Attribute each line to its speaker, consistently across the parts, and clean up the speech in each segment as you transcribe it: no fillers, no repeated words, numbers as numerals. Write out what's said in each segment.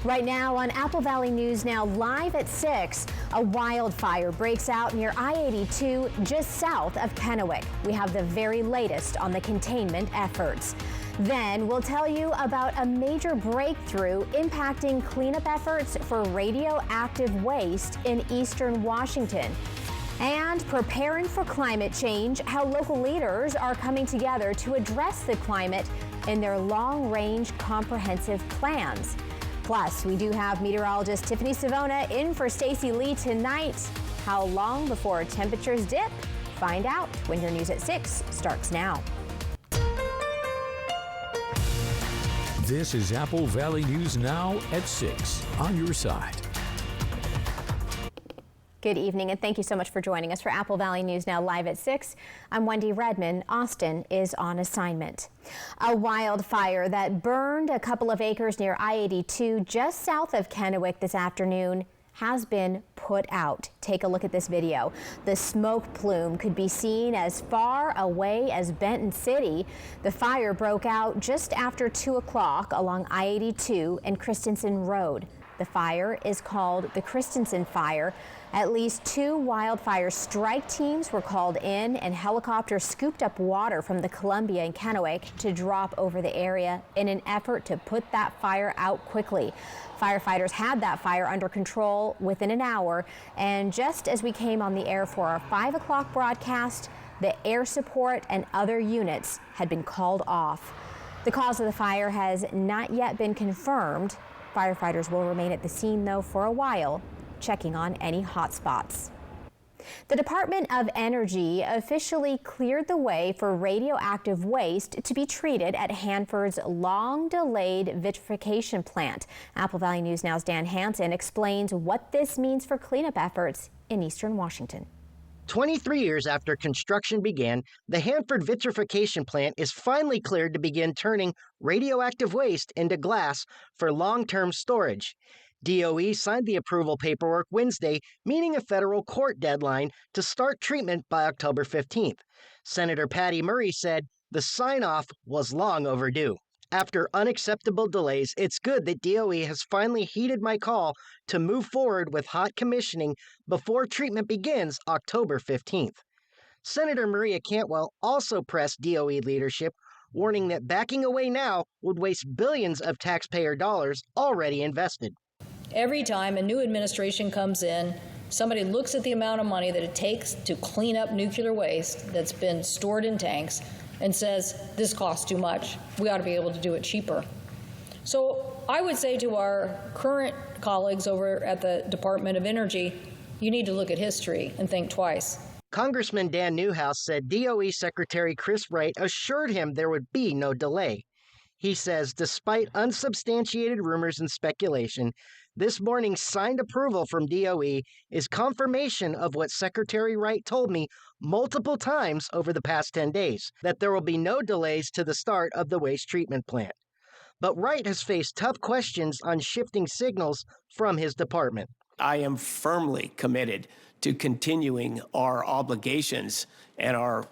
Speaker 1: Right now on Apple Valley News Now, live at 6, a wildfire breaks out near I-82 just south of Kennewick. We have the very latest on the containment efforts. Then we'll tell you about a major breakthrough impacting cleanup efforts for radioactive waste in eastern Washington. And preparing for climate change, how local leaders are coming together to address the climate in their long-range comprehensive plans. Plus, we do have meteorologist Tiffany Savona in for Stacy Lee tonight. How long before temperatures dip? Find out when your news at 6 starts now.
Speaker 2: This is Apple Valley News Now at 6 on your side.
Speaker 1: Good evening, and thank you so much for joining us for Apple Valley News Now live at 6. I'm Wendy Redman. Austin is on assignment. A wildfire that burned a couple of acres near I-82 just south of Kennewick this afternoon has been put out. Take a look at this video. The smoke plume could be seen as far away as Benton City. The fire broke out just after 2 o'clock along I-82 and Christensen Road. The fire is called the Christensen Fire. At least 2 wildfire strike teams were called in, and helicopters scooped up water from the Columbia and Kennewick to drop over the area in an effort to put that fire out quickly. Firefighters had that fire under control within an hour, and just as we came on the air for our 5 o'clock broadcast, the air support and other units had been called off. The cause of the fire has not yet been confirmed. Firefighters will remain at the scene, though, for a while, checking on any hot spots. The Department of Energy officially cleared the way for radioactive waste to be treated at Hanford's long-delayed vitrification plant. Apple Valley News Now's Dan Hansen explains what this means for cleanup efforts in eastern Washington.
Speaker 3: 23 years after construction began, the Hanford vitrification plant is finally cleared to begin turning radioactive waste into glass for long-term storage. DOE signed the approval paperwork Wednesday, meeting a federal court deadline to start treatment by October 15th. Senator Patty Murray said the sign-off was long overdue. After unacceptable delays, it's good that DOE has finally heeded my call to move forward with hot commissioning before treatment begins October 15th. Senator Maria Cantwell also pressed DOE leadership, warning that backing away now would waste billions of taxpayer dollars already invested.
Speaker 4: Every time a new administration comes in, somebody looks at the amount of money that it takes to clean up nuclear waste that's been stored in tanks and says, this costs too much. We ought to be able to do it cheaper. So I would say to our current colleagues over at the Department of Energy, you need to look at history and think twice.
Speaker 3: Congressman Dan Newhouse said DOE Secretary Chris Wright assured him there would be no delay. He says, despite unsubstantiated rumors and speculation, this morning's signed approval from DOE is confirmation of what Secretary Wright told me multiple times over the past 10 days, that there will be no delays to the start of the waste treatment plant. But Wright has faced tough questions on shifting signals from his department.
Speaker 5: I am firmly committed to continuing our obligations and our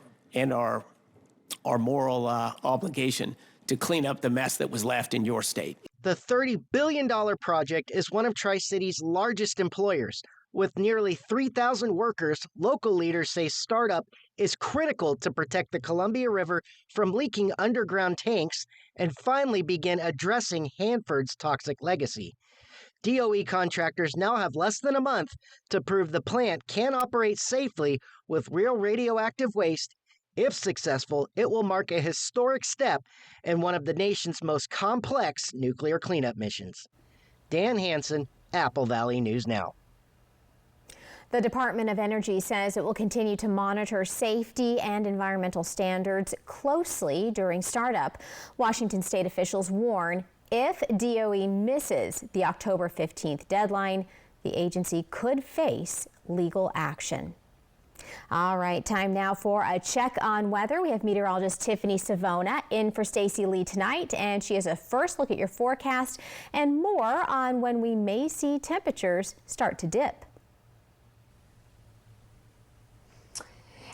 Speaker 5: moral obligation to clean up the mess that was left in your state.
Speaker 3: The $30 billion project is one of Tri-City's largest employers. With nearly 3,000 workers, local leaders say startup is critical to protect the Columbia River from leaking underground tanks and finally begin addressing Hanford's toxic legacy. DOE contractors now have less than a month to prove the plant can operate safely with real radioactive waste. If successful, it will mark a historic step in one of the nation's most complex nuclear cleanup missions. Dan Hansen, Apple Valley News Now.
Speaker 1: The Department of Energy says it will continue to monitor safety and environmental standards closely during startup. Washington state officials warn if DOE misses the October 15th deadline, the agency could face legal action. All right, time now for a check on weather. We have meteorologist Tiffany Savona in for Stacy Lee tonight, and she has a first look at your forecast and more on when we may see temperatures start to dip.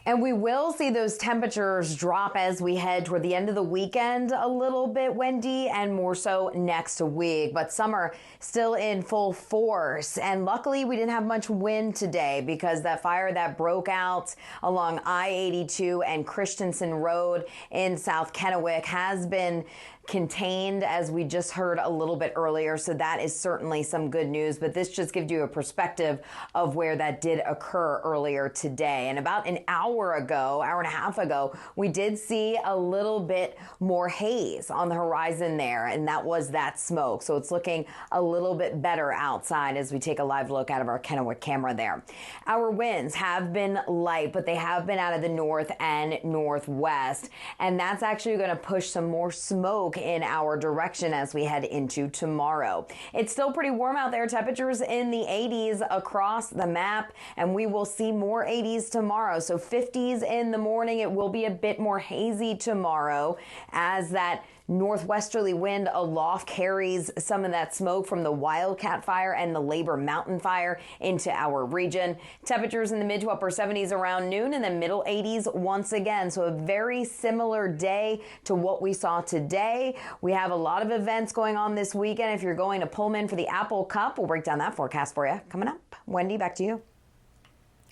Speaker 6: And we will see those temperatures drop as we head toward the end of the weekend a little bit, Wendy, and more so next week. But summer still in full force. And luckily, we didn't have much wind today because that fire that broke out along I-82 and Christensen Road in South Kennewick has been contained, as we just heard a little bit earlier. So that is certainly some good news. But this just gives you a perspective of where that did occur earlier today. And about an hour and a half ago, we did see a little bit more haze on the horizon there. And that was that smoke. So it's looking a little bit better outside as we take a live look out of our Kennewick camera there. Our winds have been light, but they have been out of the north and northwest. And that's actually going to push some more smoke in our direction as we head into tomorrow. It's still pretty warm out there. Temperatures in the 80s across the map, and we will see more 80s tomorrow. So 50s in the morning. It will be a bit more hazy tomorrow as that northwesterly wind aloft carries some of that smoke from the Wildcat Fire and the Labor Mountain Fire into our region. Temperatures in the mid to upper 70s around noon and the middle 80s once again. So a very similar day to what we saw today. We have a lot of events going on this weekend. If you're going to Pullman for the Apple Cup, we'll break down that forecast for you coming up. Wendy, back to you.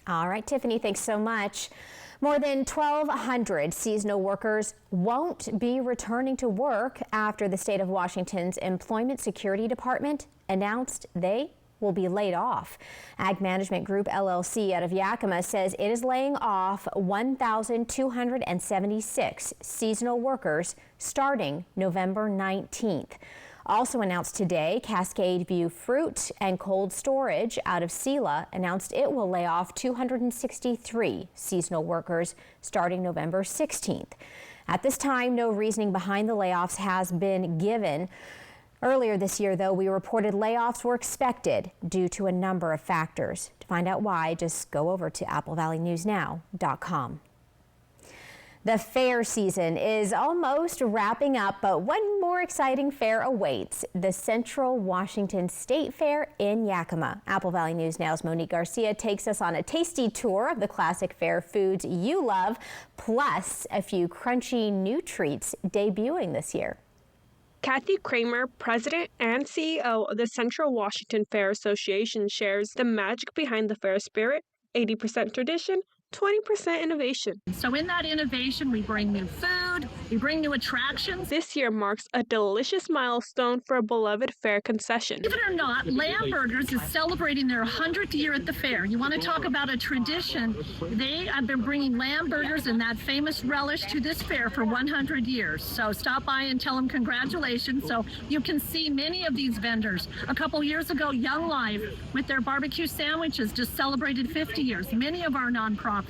Speaker 1: All right, Tiffany, thanks so much. More than 1,200 seasonal workers won't be returning to work after the state of Washington's Employment Security Department announced they will be laid off. Ag Management Group LLC out of Yakima says it is laying off 1,276 seasonal workers starting November 19th. Also announced today, Cascade View Fruit and Cold Storage out of Sela announced it will lay off 263 seasonal workers starting November 16th. At this time, no reasoning behind the layoffs has been given. Earlier this year, though, we reported layoffs were expected due to a number of factors. To find out why, just go over to applevalleynewsnow.com. The fair season is almost wrapping up, but one more exciting fair awaits, the Central Washington State Fair in Yakima. Apple Valley News Now's Monique Garcia takes us on a tasty tour of the classic fair foods you love, plus a few crunchy new treats debuting this year.
Speaker 7: Kathy Kramer, president and CEO of the Central Washington Fair Association, shares the magic behind the fair spirit, 80% tradition, 20% innovation.
Speaker 8: So in that innovation, we bring new food, we bring new attractions.
Speaker 7: This year marks a delicious milestone for a beloved fair concession.
Speaker 8: Believe it or not, Lamb Burgers is celebrating their 100th year at the fair. You want to talk about a tradition? They have been bringing Lamb Burgers and that famous relish to this fair for 100 years. So stop by and tell them congratulations. So you can see many of these vendors. A couple years ago, Young Life with their barbecue sandwiches just celebrated 50 years. Many of our nonprofits,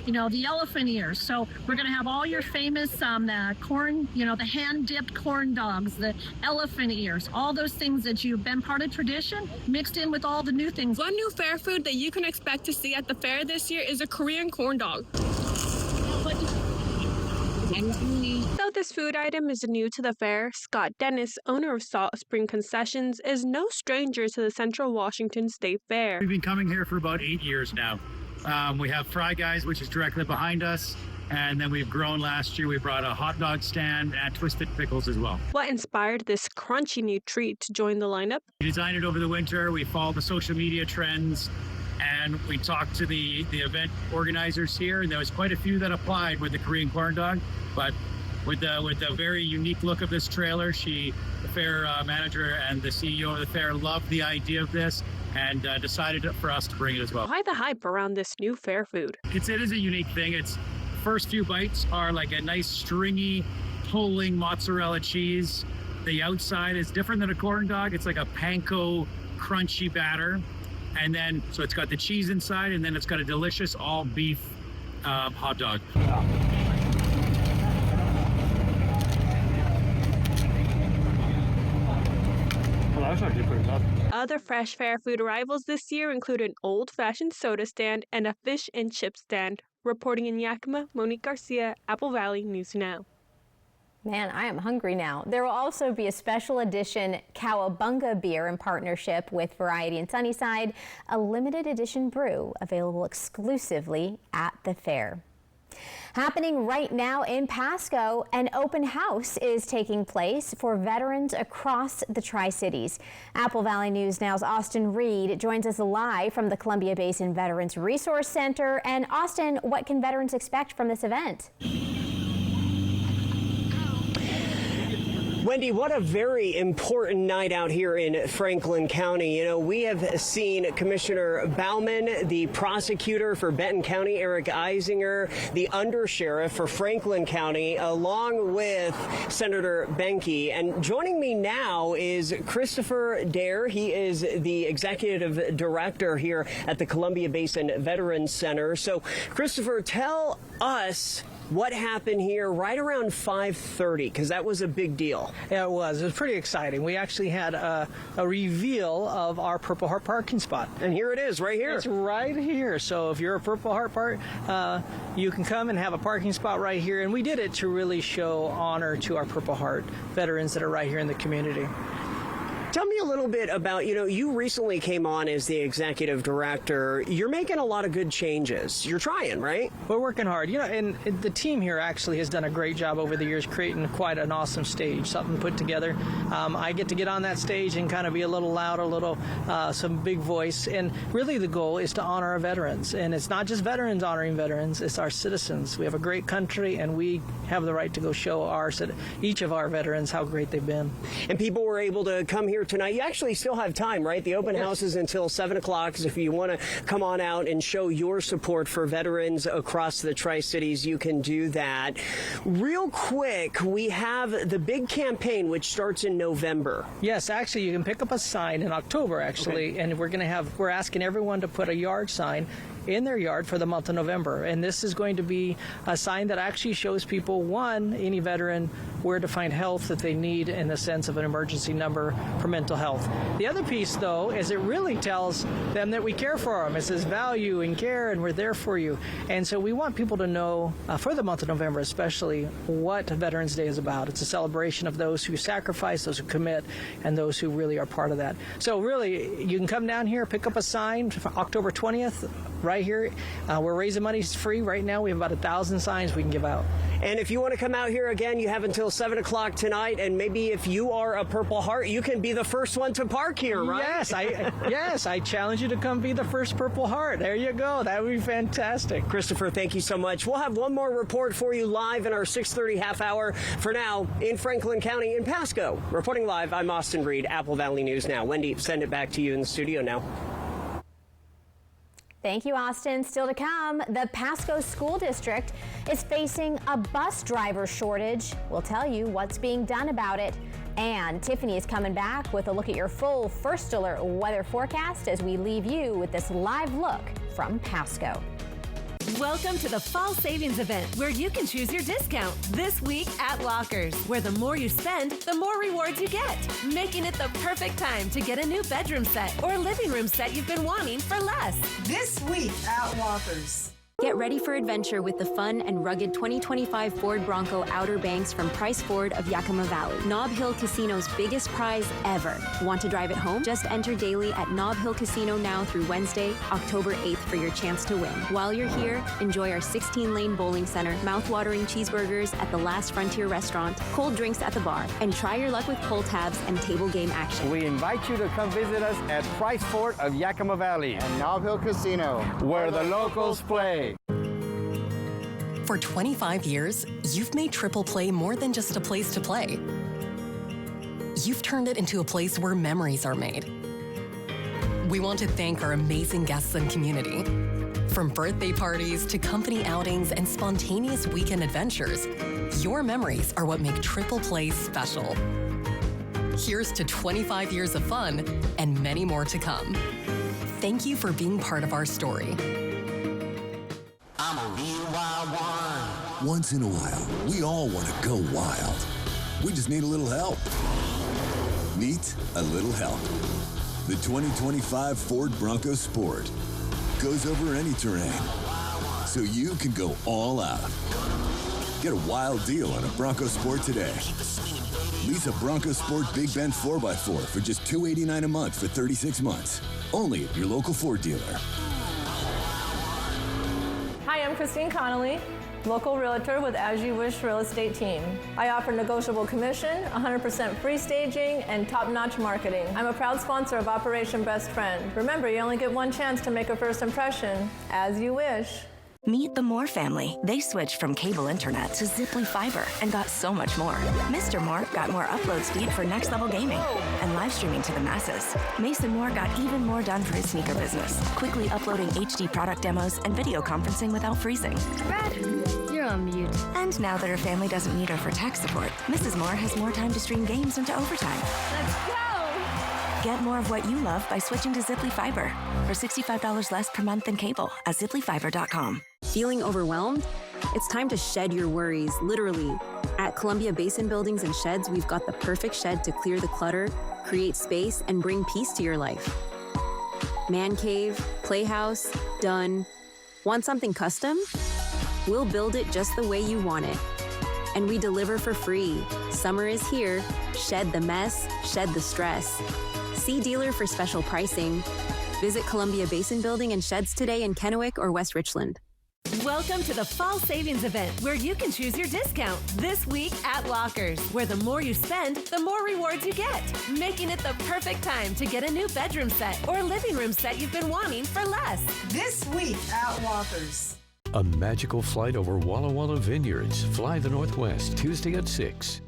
Speaker 8: you know, the elephant ears. So we're going to have all your famous the corn, you know, the hand-dipped corn dogs, the elephant ears, all those things that you've been part of tradition mixed in with all the new things.
Speaker 7: One new fair food that you can expect to see at the fair this year is a Korean corn dog. Though this food item is new to the fair, Scott Dennis, owner of Salt Spring Concessions, is no stranger to the Central Washington State Fair.
Speaker 9: We've been coming here for about 8 years now. We have Fry Guys, which is directly behind us, and then we've grown last year. We brought a hot dog stand and Twisted Pickles as well.
Speaker 7: What inspired this crunchy new treat to join the lineup?
Speaker 9: We designed it over the winter. We followed the social media trends, and we talked to the event organizers here, and there was quite a few that applied with the Korean corn dog, but with the very unique look of this trailer, the fair manager and the CEO of the fair loved the idea of this and decided for us to bring it as well.
Speaker 7: Why the hype around this new fair food?
Speaker 9: It is a unique thing. It's first few bites are like a nice stringy, pulling mozzarella cheese. The outside is different than a corn dog. It's like a panko crunchy batter. And then, so it's got the cheese inside, and then it's got a delicious all beef hot dog.
Speaker 7: Other fresh fair food arrivals this year include an old-fashioned soda stand and a fish and chip stand. Reporting in Yakima, Monique Garcia, Apple Valley News Now.
Speaker 1: Man, I am hungry now. There will also be a special edition Cowabunga beer in partnership with Variety and Sunnyside, a limited edition brew available exclusively at the fair. Happening right now in Pasco, an open house is taking place for veterans across the Tri-Cities. Apple Valley News Now's Austin Reed joins us live from the Columbia Basin Veterans Resource Center. And Austin, what can veterans expect from this event?
Speaker 10: Wendy, what a very important night out here in Franklin County. You know, we have seen Commissioner Bauman, the prosecutor for Benton County, Eric Eisinger, the undersheriff for Franklin County, along with Senator Benke. And joining me now is Christopher Dare. He is the executive director here at the Columbia Basin Veterans Center. So, Christopher, tell us what happened here right around 5:30, because that was a big deal.
Speaker 11: Yeah, it was. It was pretty exciting. We actually had a reveal of our Purple Heart parking spot.
Speaker 10: And here it is, right here.
Speaker 11: It's right here. So if you're a Purple Heart you can come and have a parking spot right here. And we did it to really show honor to our Purple Heart veterans that are right here in the community.
Speaker 10: Tell me a little bit about, you recently came on as the executive director. You're making a lot of good changes. You're trying, right?
Speaker 11: We're working hard. And the team here actually has done a great job over the years creating quite an awesome stage, something put together. I get to get on that stage and kind of be a little loud, some big voice. And really the goal is to honor our veterans. And it's not just veterans honoring veterans, it's our citizens. We have a great country, and we have the right to go show each of our veterans how great they've been.
Speaker 10: And people were able to come here tonight. You actually still have time, right? The open house is until 7 o'clock. So if you want to come on out and show your support for veterans across the Tri-Cities, you can do that. Real quick, we have the big campaign, which starts in November.
Speaker 11: Yes, actually, you can pick up a sign in October, actually, and we're asking everyone to put a yard sign in their yard for the month of November. And this is going to be a sign that actually shows people, one, any veteran, where to find help that they need in the sense of an emergency number for mental health. The other piece, though, is it really tells them that we care for them. It says value and care, and we're there for you. And so we want people to know, for the month of November especially, what Veterans Day is about. It's a celebration of those who sacrifice, those who commit, and those who really are part of that. So really, you can come down here, pick up a sign for October 20th, right here. We're raising money. It's free. Right now, we have about 1,000 signs we can give out.
Speaker 10: And if you want to come out here again, you have until 7 o'clock tonight. And maybe if you are a Purple Heart, you can be the first one to park here, right?
Speaker 11: Yes, I challenge you to come be the first Purple Heart. There you go. That would be fantastic.
Speaker 10: Christopher, thank you so much. We'll have one more report for you live in our 6:30 half hour. For now, in Franklin County, in Pasco. Reporting live, I'm Austin Reed, Apple Valley News Now. Wendy, send it back to you in the studio now.
Speaker 1: Thank you, Austin. Still to come, the Pasco School District is facing a bus driver shortage. We'll tell you what's being done about it. And Tiffany is coming back with a look at your full First Alert weather forecast as we leave you with this live look from Pasco.
Speaker 12: Welcome to the Fall Savings Event, where you can choose your discount this week at Lockers, where the more you spend, the more rewards you get, making it the perfect time to get a new bedroom set or living room set you've been wanting for less.
Speaker 13: This week at Lockers.
Speaker 14: Get ready for adventure with the fun and rugged 2025 Ford Bronco Outer Banks from Price Ford of Yakima Valley. Nob Hill Casino's biggest prize ever. Want to drive it home? Just enter daily at Nob Hill Casino now through Wednesday, October 8th for your chance to win. While you're here, enjoy our 16-lane bowling center, mouth-watering cheeseburgers at the Last Frontier restaurant, cold drinks at the bar, and try your luck with pull tabs and table game action.
Speaker 15: We invite you to come visit us at Price Ford of Yakima Valley and Nob Hill Casino, where the locals play.
Speaker 16: For 25 years, you've made Triple Play more than just a place to play. You've turned it into a place where memories are made. We want to thank our amazing guests and community. From birthday parties to company outings and spontaneous weekend adventures, your memories are what make Triple Play special. Here's to 25 years of fun and many more to come. Thank you for being part of our story.
Speaker 17: I'm a real wild one.
Speaker 18: Once in a while, we all want to go wild. We just need a little help. Meet a little help. The 2025 Ford Bronco Sport goes over any terrain, so you can go all out. Get a wild deal on a Bronco Sport today. Lease a Bronco Sport Big Bend 4x4 for just $289 a month for 36 months. Only at your local Ford dealer.
Speaker 19: Hi, I'm Christine Connolly. local realtor with As You Wish Real Estate Team. I offer negotiable commission, 100% free staging, and top-notch marketing. I'm a proud sponsor of Operation Best Friend. Remember, you only get one chance to make a first impression. As you wish.
Speaker 20: Meet the Moore family. They switched from cable internet to Ziply Fiber and got so much more. Mr. Moore got more upload speed for next-level gaming and live streaming to the masses. Mason Moore got even more done for his sneaker business, quickly uploading HD product demos and video conferencing without freezing.
Speaker 21: Brad, you're on mute.
Speaker 20: And now that her family doesn't need her for tech support, Mrs. Moore has more time to stream games into overtime.
Speaker 21: Let's go!
Speaker 20: Get more of what you love by switching to Ziply Fiber for $65 less per month than cable at ziplyfiber.com.
Speaker 14: Feeling overwhelmed? It's time to shed your worries, literally. At Columbia Basin Buildings and Sheds, we've got the perfect shed to clear the clutter, create space, and bring peace to your life. Man cave, playhouse, done. Want something custom? We'll build it just the way you want it. And we deliver for free. Summer is here. Shed the mess, shed the stress. See dealer for special pricing. Visit Columbia Basin Building and Sheds today in Kennewick or West Richland.
Speaker 12: Welcome to the Fall Savings Event, where you can choose your discount this week at Lockers, where the more you spend, the more rewards you get, making it the perfect time to get a new bedroom set or living room set you've been wanting for less.
Speaker 13: This week at Walkers.
Speaker 2: A magical flight over Walla Walla Vineyards. Fly the Northwest, Tuesday at 6.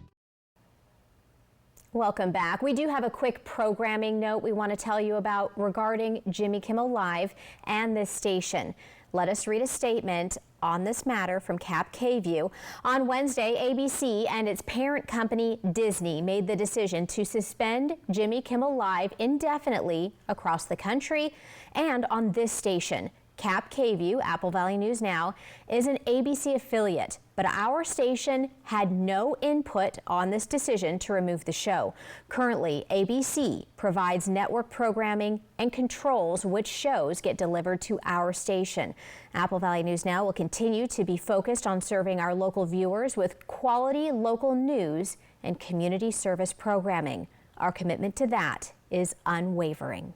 Speaker 1: Welcome back. We do have a quick programming note we want to tell you about regarding Jimmy Kimmel Live and this station. Let us read a statement on this matter from Cap K-View. On Wednesday, ABC and its parent company Disney made the decision to suspend Jimmy Kimmel Live indefinitely across the country and on this station. Cap K-View, Apple Valley News Now, is an ABC affiliate, but our station had no input on this decision to remove the show. Currently, ABC provides network programming and controls which shows get delivered to our station. Apple Valley News Now will continue to be focused on serving our local viewers with quality local news and community service programming. Our commitment to that is unwavering.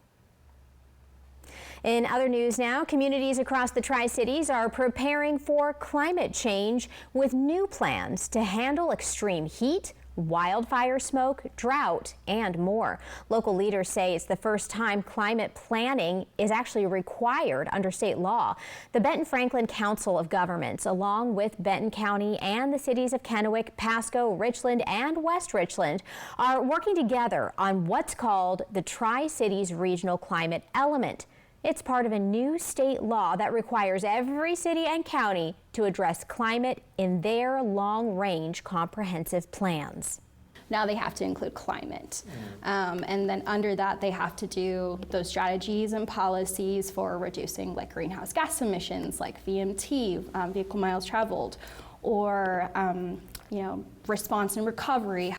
Speaker 1: In other news now, communities across the Tri-Cities are preparing for climate change with new plans to handle extreme heat, wildfire smoke, drought, and more. Local leaders say it's the first time climate planning is actually required under state law. The Benton-Franklin Council of Governments, along with Benton County and the cities of Kennewick, Pasco, Richland, and West Richland, are working together on what's called the Tri-Cities Regional Climate Element. It's part of a new state law that requires every city and county to address climate in their long-range comprehensive plans.
Speaker 22: Now they have to include climate. And then under that, they have to do those strategies and policies for reducing like greenhouse gas emissions, like VMT, vehicle miles traveled, or response and recovery.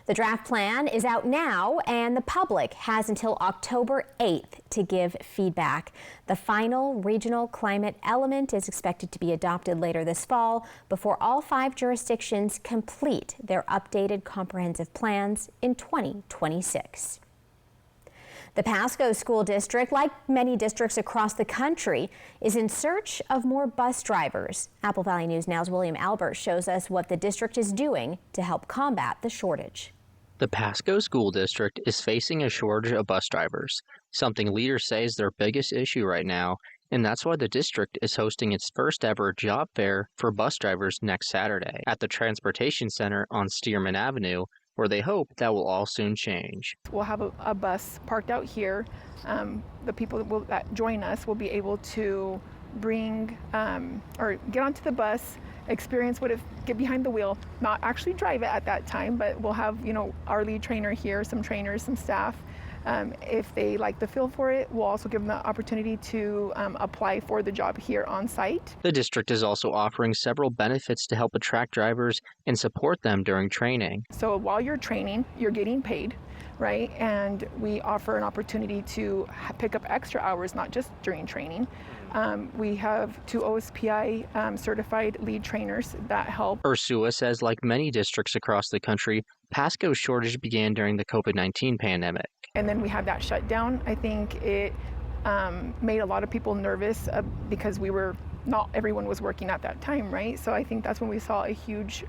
Speaker 1: The draft plan is out now, and the public has until October 8th to give feedback. The final regional climate element is expected to be adopted later this fall before all 5 jurisdictions complete their updated comprehensive plans in 2026. The Pasco School District, like many districts across the country, is in search of more bus drivers. Apple Valley News Now's William Albert shows us what the district is doing to help combat the shortage.
Speaker 23: The Pasco School District is facing a shortage of bus drivers, something leaders say is their biggest issue right now, and that's why the district is hosting its first ever job fair for bus drivers next Saturday at the Transportation Center on Stearman Avenue, where they hope that will all soon change.
Speaker 24: We'll have a bus parked out here. The people that join us will be able to bring or get onto the bus, experience get behind the wheel, not actually drive it at that time, but we'll have our lead trainer here, some trainers, some staff. If they like the feel for it, we'll also give them the opportunity to apply for the job here on site.
Speaker 23: The district is also offering several benefits to help attract drivers and support them during training.
Speaker 24: So while you're training, you're getting paid, right? And we offer an opportunity to pick up extra hours, not just during training. We have 2 OSPI certified lead trainers that help.
Speaker 23: Ursula says, like many districts across the country, Pasco's shortage began during the COVID-19 pandemic.
Speaker 24: And then we had that shutdown. I think it made a lot of people nervous because we were not everyone was working at that time, right? So I think that's when we saw a huge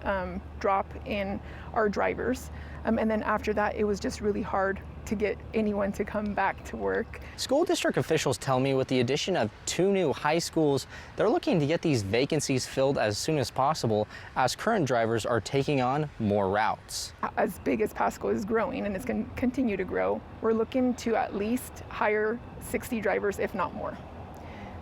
Speaker 24: drop in our drivers. And then after that, it was just really hard to get anyone to come back to work.
Speaker 3: School district officials tell me with the addition of 2 new high schools, they're looking to get these vacancies filled as soon as possible as current drivers are taking on more routes.
Speaker 24: As big as Pasco is growing, and it's going to continue to grow, we're looking to at least hire 60 drivers, if not more.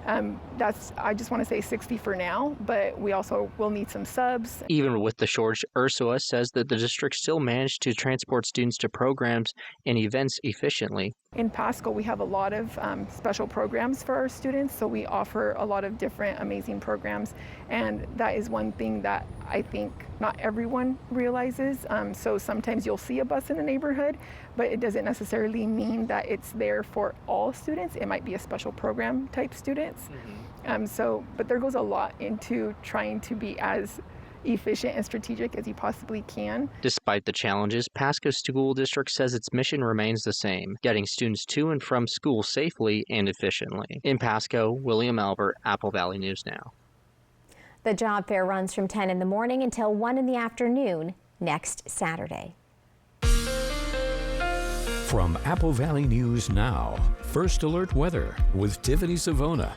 Speaker 24: I just want to say 60 for now, but we also will need some subs.
Speaker 23: Even with the shortage, Ursula says that the district still managed to transport students to programs and events efficiently.
Speaker 24: In Pasco, we have a lot of special programs for our students, so we offer a lot of different amazing programs, and that is one thing that I think not everyone realizes. So sometimes you'll see a bus in the neighborhood, but it doesn't necessarily mean that it's there for all students. It might be a special program type students. But there goes a lot into trying to be as efficient and strategic as you possibly can.
Speaker 23: Despite the challenges, Pasco School District says its mission remains the same, getting students to and from school safely and efficiently. In Pasco, William Albert, Apple Valley News Now.
Speaker 1: The job fair runs from 10 in the morning until 1 in the afternoon next Saturday.
Speaker 2: From Apple Valley News Now, First Alert Weather with Tiffany Savona.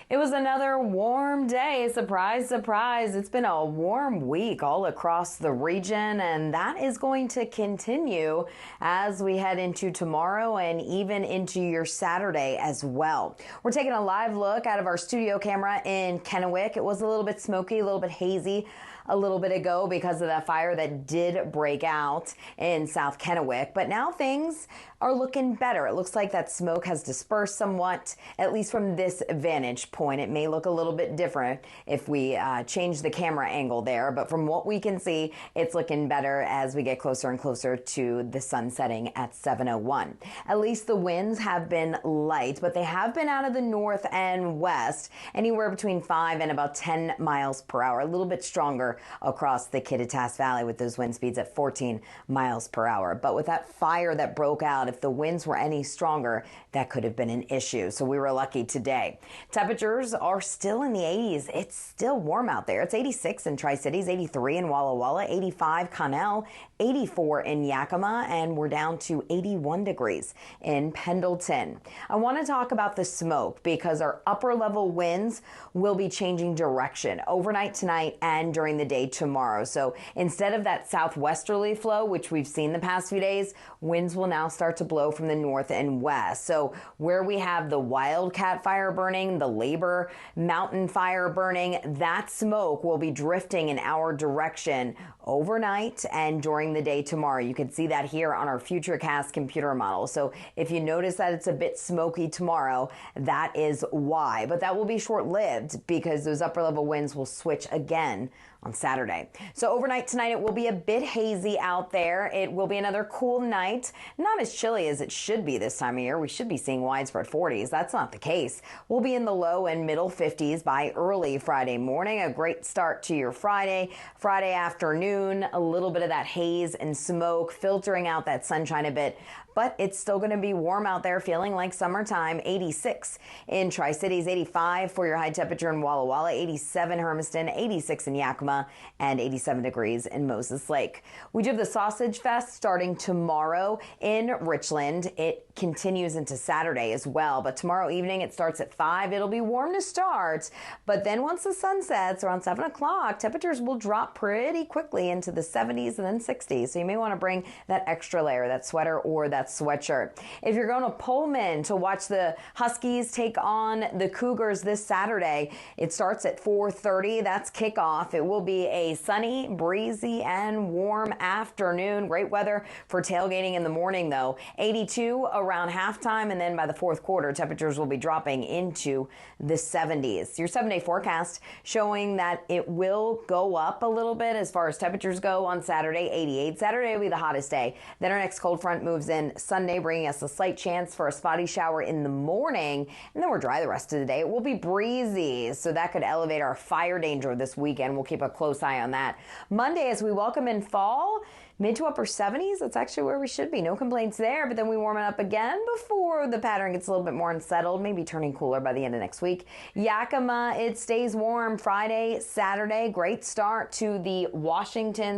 Speaker 4: It was another warm day. Surprise, surprise. It's been a warm week all across the region, and that is going to continue as we head into tomorrow and even into your Saturday as well. We're taking a live look out of our studio camera in Kennewick. It was a little bit smoky, a little bit hazy a little bit ago because of that fire that did break out in South Kennewick, but now things are looking better. It looks like that smoke has dispersed somewhat, at least from this vantage point. It may look a little bit different if we change the camera angle there, but from what we can see, it's looking better as we get closer and closer to the sun setting at 7:01. At least the winds have been light, but they have been out of the north and west, anywhere between 5 and about 10 miles per hour, a little bit stronger across the Kittitas Valley with those wind speeds at 14 miles per hour. But with that fire that broke out, if the winds were any stronger, that could have been an issue. So we were lucky today. Temperatures are still in the 80s. It's still warm out there. It's 86 in Tri-Cities, 83 in Walla Walla, 85 Connell, 84 in Yakima, and we're down to 81 degrees in Pendleton. I want to talk about the smoke because our upper level winds will be changing direction overnight tonight and during the day tomorrow. So instead of that southwesterly flow, which we've seen the past few days, winds will now start to blow from the north and west. So where we have the Wildcat fire burning, the Labor Mountain fire burning, that smoke will be drifting in our direction overnight and during the day tomorrow. You can see that here on our Futurecast computer model. So if you notice that it's a bit smoky tomorrow, that is why. But that will be short-lived because those upper level winds will switch again on Saturday. So overnight tonight, it will be a bit hazy out there. It will be another cool night. Not as chilly as it should be this time of year. We should be seeing widespread 40s. That's not the case. We'll be in the low and middle 50s by early Friday morning. A great start to your Friday. Friday afternoon, a little bit of that haze and smoke filtering out that sunshine a bit. But it's still going to be warm out there, feeling like summertime. 86 in Tri-Cities, 85 for your high temperature in Walla Walla, 87 Hermiston, 86 in Yakima, and 87 degrees in Moses Lake. We do have the Sausage Fest starting tomorrow in Richland. It continues into Saturday as well, but tomorrow evening it starts at 5. It'll be warm to start, but then once the sun sets around 7 o'clock, temperatures will drop pretty quickly into the 70s and then 60s. So you may want to bring that extra layer, that sweater or that sweatshirt. If you're going to Pullman to watch the Huskies take on the Cougars this Saturday, it starts at 4:30. That's kickoff. It will be a sunny, breezy, and warm afternoon. Great weather for tailgating in the morning, though. 82 around halftime, and then by the fourth quarter, temperatures will be dropping into the 70s. Your 7-day forecast showing that it will go up a little bit as far as temperatures go on Saturday, 88. Saturday will be the hottest day. Then our next cold front moves in Sunday, bringing us a slight chance for a spotty shower in the morning, and then we're dry the rest of the day. It will be breezy, so that could elevate our fire danger this weekend. We'll keep a close eye on that. Monday, as we welcome in fall, mid to upper 70s. That's actually where we should be. No complaints there, but then we warm it up again before the pattern gets a little bit more unsettled, maybe turning cooler by the end of next week. Yakima, it stays warm Friday, Saturday. Great start to the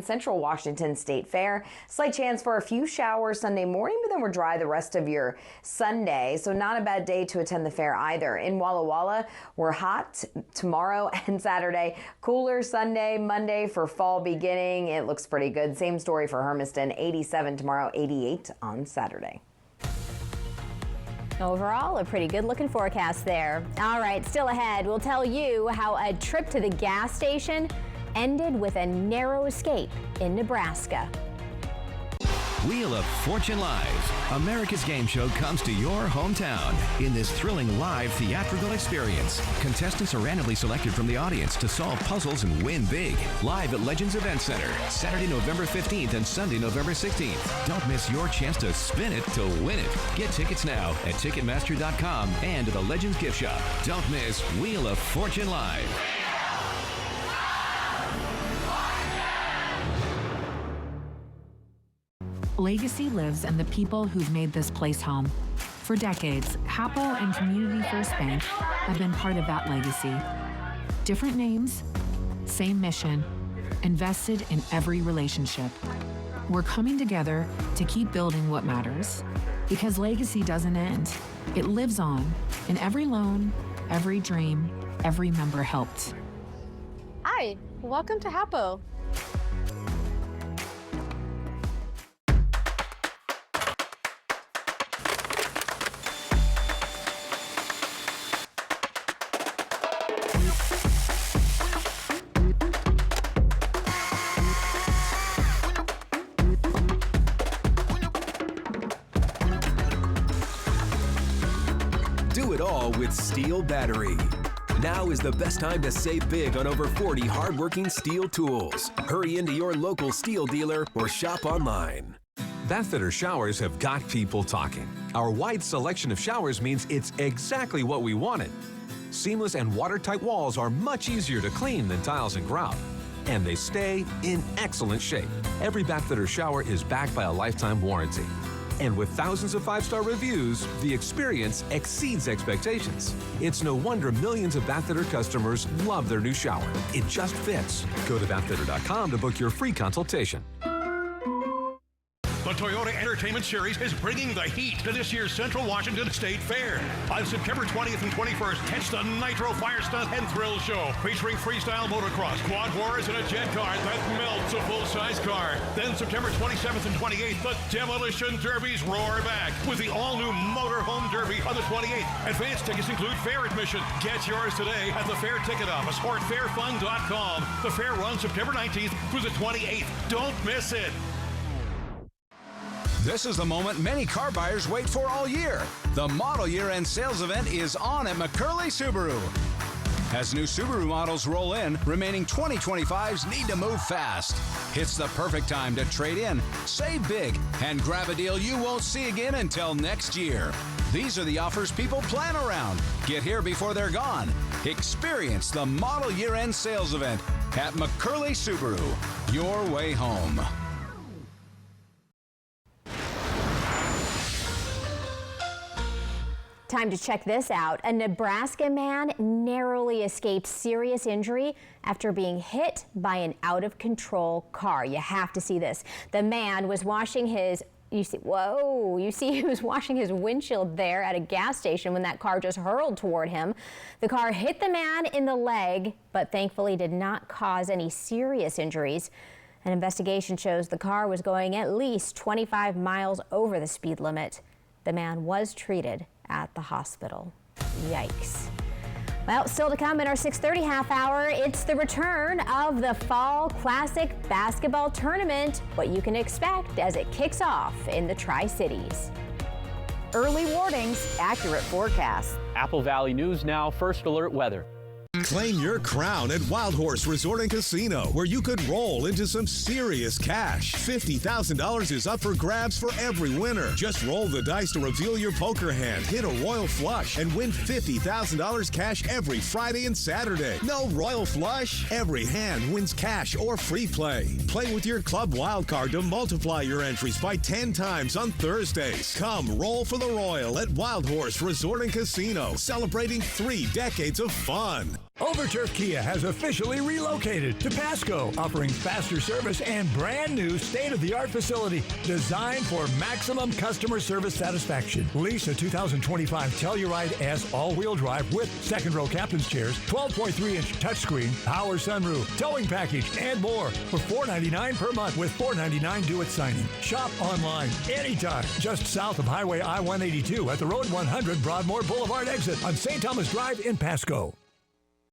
Speaker 4: Central Washington State Fair. Slight chance for a few showers Sunday morning, but then we're dry the rest of your Sunday. So not a bad day to attend the fair either. In Walla Walla, we're hot tomorrow and Saturday. Cooler Sunday, Monday for fall beginning. It looks pretty good. Same story for Hermiston, 87 tomorrow, 88 on Saturday.
Speaker 1: Overall, a pretty good looking forecast there. All right, still ahead, we'll tell you how a trip to the gas station ended with a narrow escape in Nebraska.
Speaker 5: Wheel of Fortune Live, America's game show, comes to your hometown in this thrilling live theatrical experience. Contestants are randomly selected from the audience to solve puzzles and win big. Live at Legends Event Center, Saturday, November 15th and Sunday, November 16th. Don't miss your chance to spin it to win it. Get tickets now at Ticketmaster.com and at the Legends Gift Shop. Don't miss Wheel of Fortune Live.
Speaker 6: Legacy lives in the people who've made this place home. For decades, Happel and Community First Bank have been part of that legacy. Different names, same mission, invested in every relationship. We're coming together to keep building what matters. Because legacy doesn't end. It lives on in every loan, every dream, every member helped.
Speaker 8: Hi, welcome to Happel.
Speaker 9: Do it all with STIHL Battery. Now is the best time to save big on over 40 hardworking STIHL tools. Hurry into your local STIHL dealer or shop online.
Speaker 25: Bathfitter showers have got people talking. Our wide selection of showers means it's exactly what we wanted. Seamless and watertight walls are much easier to clean than tiles and grout. And they stay in excellent shape. Every Bathfitter shower is backed by a lifetime warranty. And with thousands of 5-star reviews, the experience exceeds expectations. It's no wonder millions of Bathfitter customers love their new shower. It just fits. Go to bathfitter.com to book your free consultation.
Speaker 26: The Toyota Entertainment Series is bringing the heat to this year's Central Washington State Fair. On September 20th and 21st, catch the Nitro Fire Stunt and Thrill Show, featuring freestyle motocross, quad wars, and a jet car that melts a full-size car. Then September 27th and 28th, the Demolition Derbies roar back with the all-new Motorhome Derby on the 28th. Advance tickets include fair admission. Get yours today at the Fair Ticket Office or at fairfun.com. The fair runs September 19th through the 28th. Don't miss it.
Speaker 27: This is the moment many car buyers wait for all year. The model year-end sales event is on at McCurley Subaru. As new Subaru models roll in, remaining 2025s need to move fast. It's the perfect time to trade in, save big, and grab a deal you won't see again until next year. These are the offers people plan around. Get here before they're gone. Experience the model year-end sales event at McCurley Subaru. Your way home.
Speaker 1: Time to check this out. A Nebraska man narrowly escaped serious injury after being hit by an out-of-control car. You have to see this. The man was washing his he was washing his windshield there at a gas station when that car just hurled toward him. The car hit the man in the leg, but thankfully did not cause any serious injuries. An investigation shows the car was going at least 25 miles over the speed limit. The man was treated at the hospital. Yikes. Well, still to come in our 6:30 half hour, it's the return of the Fall Classic basketball tournament, what you can expect as it kicks off in the Tri-Cities.
Speaker 28: Early warnings, accurate forecasts.
Speaker 29: Apple Valley News Now, First Alert Weather.
Speaker 7: Claim your crown at Wild Horse Resort and Casino, where you could roll into some serious cash. $50,000 is up for grabs for every winner. Just roll the dice to reveal your poker hand, hit a royal flush, and win $50,000 cash every Friday and Saturday. No royal flush? Every hand wins cash or free play. Play with your club wild card to multiply your entries by 10 times on Thursdays. Come roll for the royal at Wild Horse Resort and Casino, celebrating 3 decades of fun.
Speaker 10: Overturf Kia has officially relocated to Pasco, offering faster service and brand new state-of-the-art facility designed for maximum customer service satisfaction. Lease a 2025 Telluride S all-wheel drive with second-row captain's chairs, 12.3-inch touchscreen, power sunroof, towing package, and more for $499 per month with $499 due at signing. Shop online anytime, just south of Highway I-182 at the Road 100 Broadmoor Boulevard exit on St. Thomas Drive in Pasco.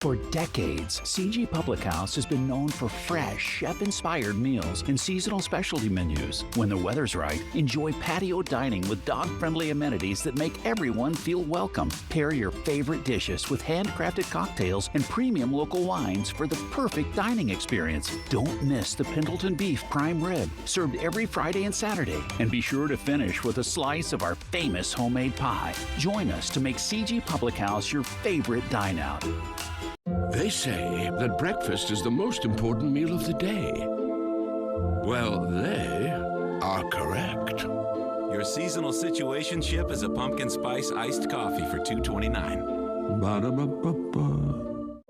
Speaker 11: For decades, CG Public House has been known for fresh, chef-inspired meals and seasonal specialty menus. When the weather's right, enjoy patio dining with dog-friendly amenities that make everyone feel welcome. Pair your favorite dishes with handcrafted cocktails and premium local wines for the perfect dining experience. Don't miss the Pendleton Beef Prime Rib, served every Friday and Saturday. And be sure to finish with a slice of our famous homemade pie. Join us to make CG Public House your favorite dine-out.
Speaker 15: They say that breakfast is the most important meal of the day. Well, they are correct.
Speaker 16: Your seasonal situationship is a pumpkin spice iced coffee for $2.29.
Speaker 15: Ba-da-ba-ba-ba.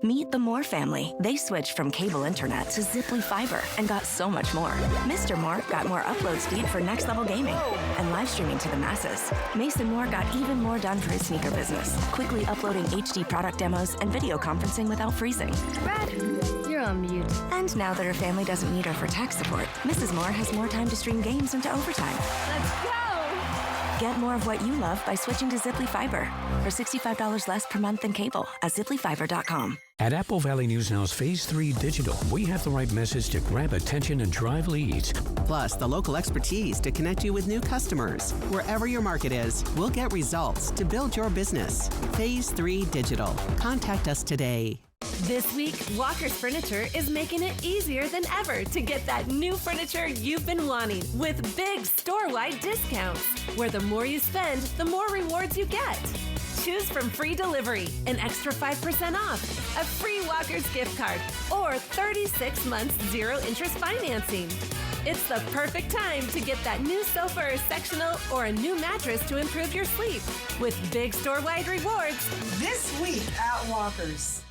Speaker 20: Meet the Moore family. They switched from cable internet to Ziply Fiber and got so much more. Mr. Moore got more upload speed for next-level gaming and live streaming to the masses. Mason Moore got even more done for his sneaker business, quickly uploading HD product demos and video conferencing without freezing.
Speaker 21: Brad, you're on mute.
Speaker 20: And now that her family doesn't need her for tech support, Mrs. Moore has more time to stream games into overtime.
Speaker 21: Let's go!
Speaker 20: Get more of what you love by switching to Ziply Fiber for $65 less per month than cable at ziplyfiber.com.
Speaker 2: At Apple Valley News Now's Phase 3 Digital, we have the right message to grab attention and drive leads.
Speaker 17: Plus, the local expertise to connect you with new customers. Wherever your market is, we'll get results to build your business. Phase 3 Digital. Contact us today.
Speaker 12: This week, Walker's Furniture is making it easier than ever to get that new furniture you've been wanting with big store-wide discounts, where the more you spend, the more rewards you get. Choose from free delivery, an extra 5% off, a free Walker's gift card, or 36 months zero-interest financing. It's the perfect time to get that new sofa or sectional or a new mattress to improve your sleep with big store-wide rewards.
Speaker 13: This week at Walker's.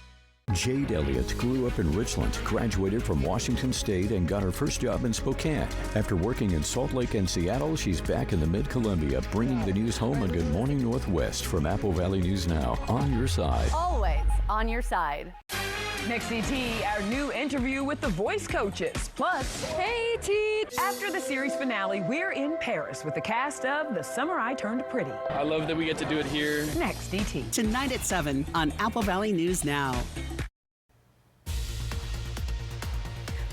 Speaker 2: Jade Elliott grew up in Richland, graduated from Washington State, and got her first job in Spokane. After working in Salt Lake and Seattle, she's back in the Mid-Columbia, bringing the news home on Good Morning Northwest from Apple Valley News Now, on your side.
Speaker 18: Always on your side. Next, CT, our new interview with the voice coaches. Plus, hey, Teach! After the series finale, we're in Paris with the cast of The Summer I Turned Pretty.
Speaker 28: I love that we get to do it here.
Speaker 18: Next, DT.
Speaker 17: Tonight at 7 on Apple Valley News Now.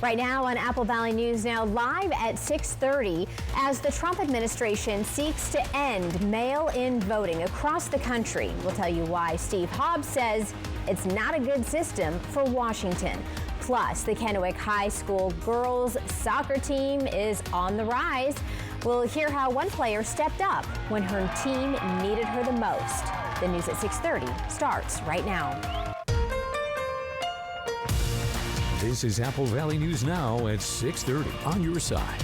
Speaker 1: Right now on Apple Valley News Now, live at 6:30, as the Trump administration seeks to end mail-in voting across the country. We'll tell you why Steve Hobbs says it's not a good system for Washington. Plus, the Kennewick High School girls soccer team is on the rise. We'll hear how one player stepped up when her team needed her the most. The news at 6:30 starts right now.
Speaker 2: This is Apple Valley News Now at 6:30 on your side.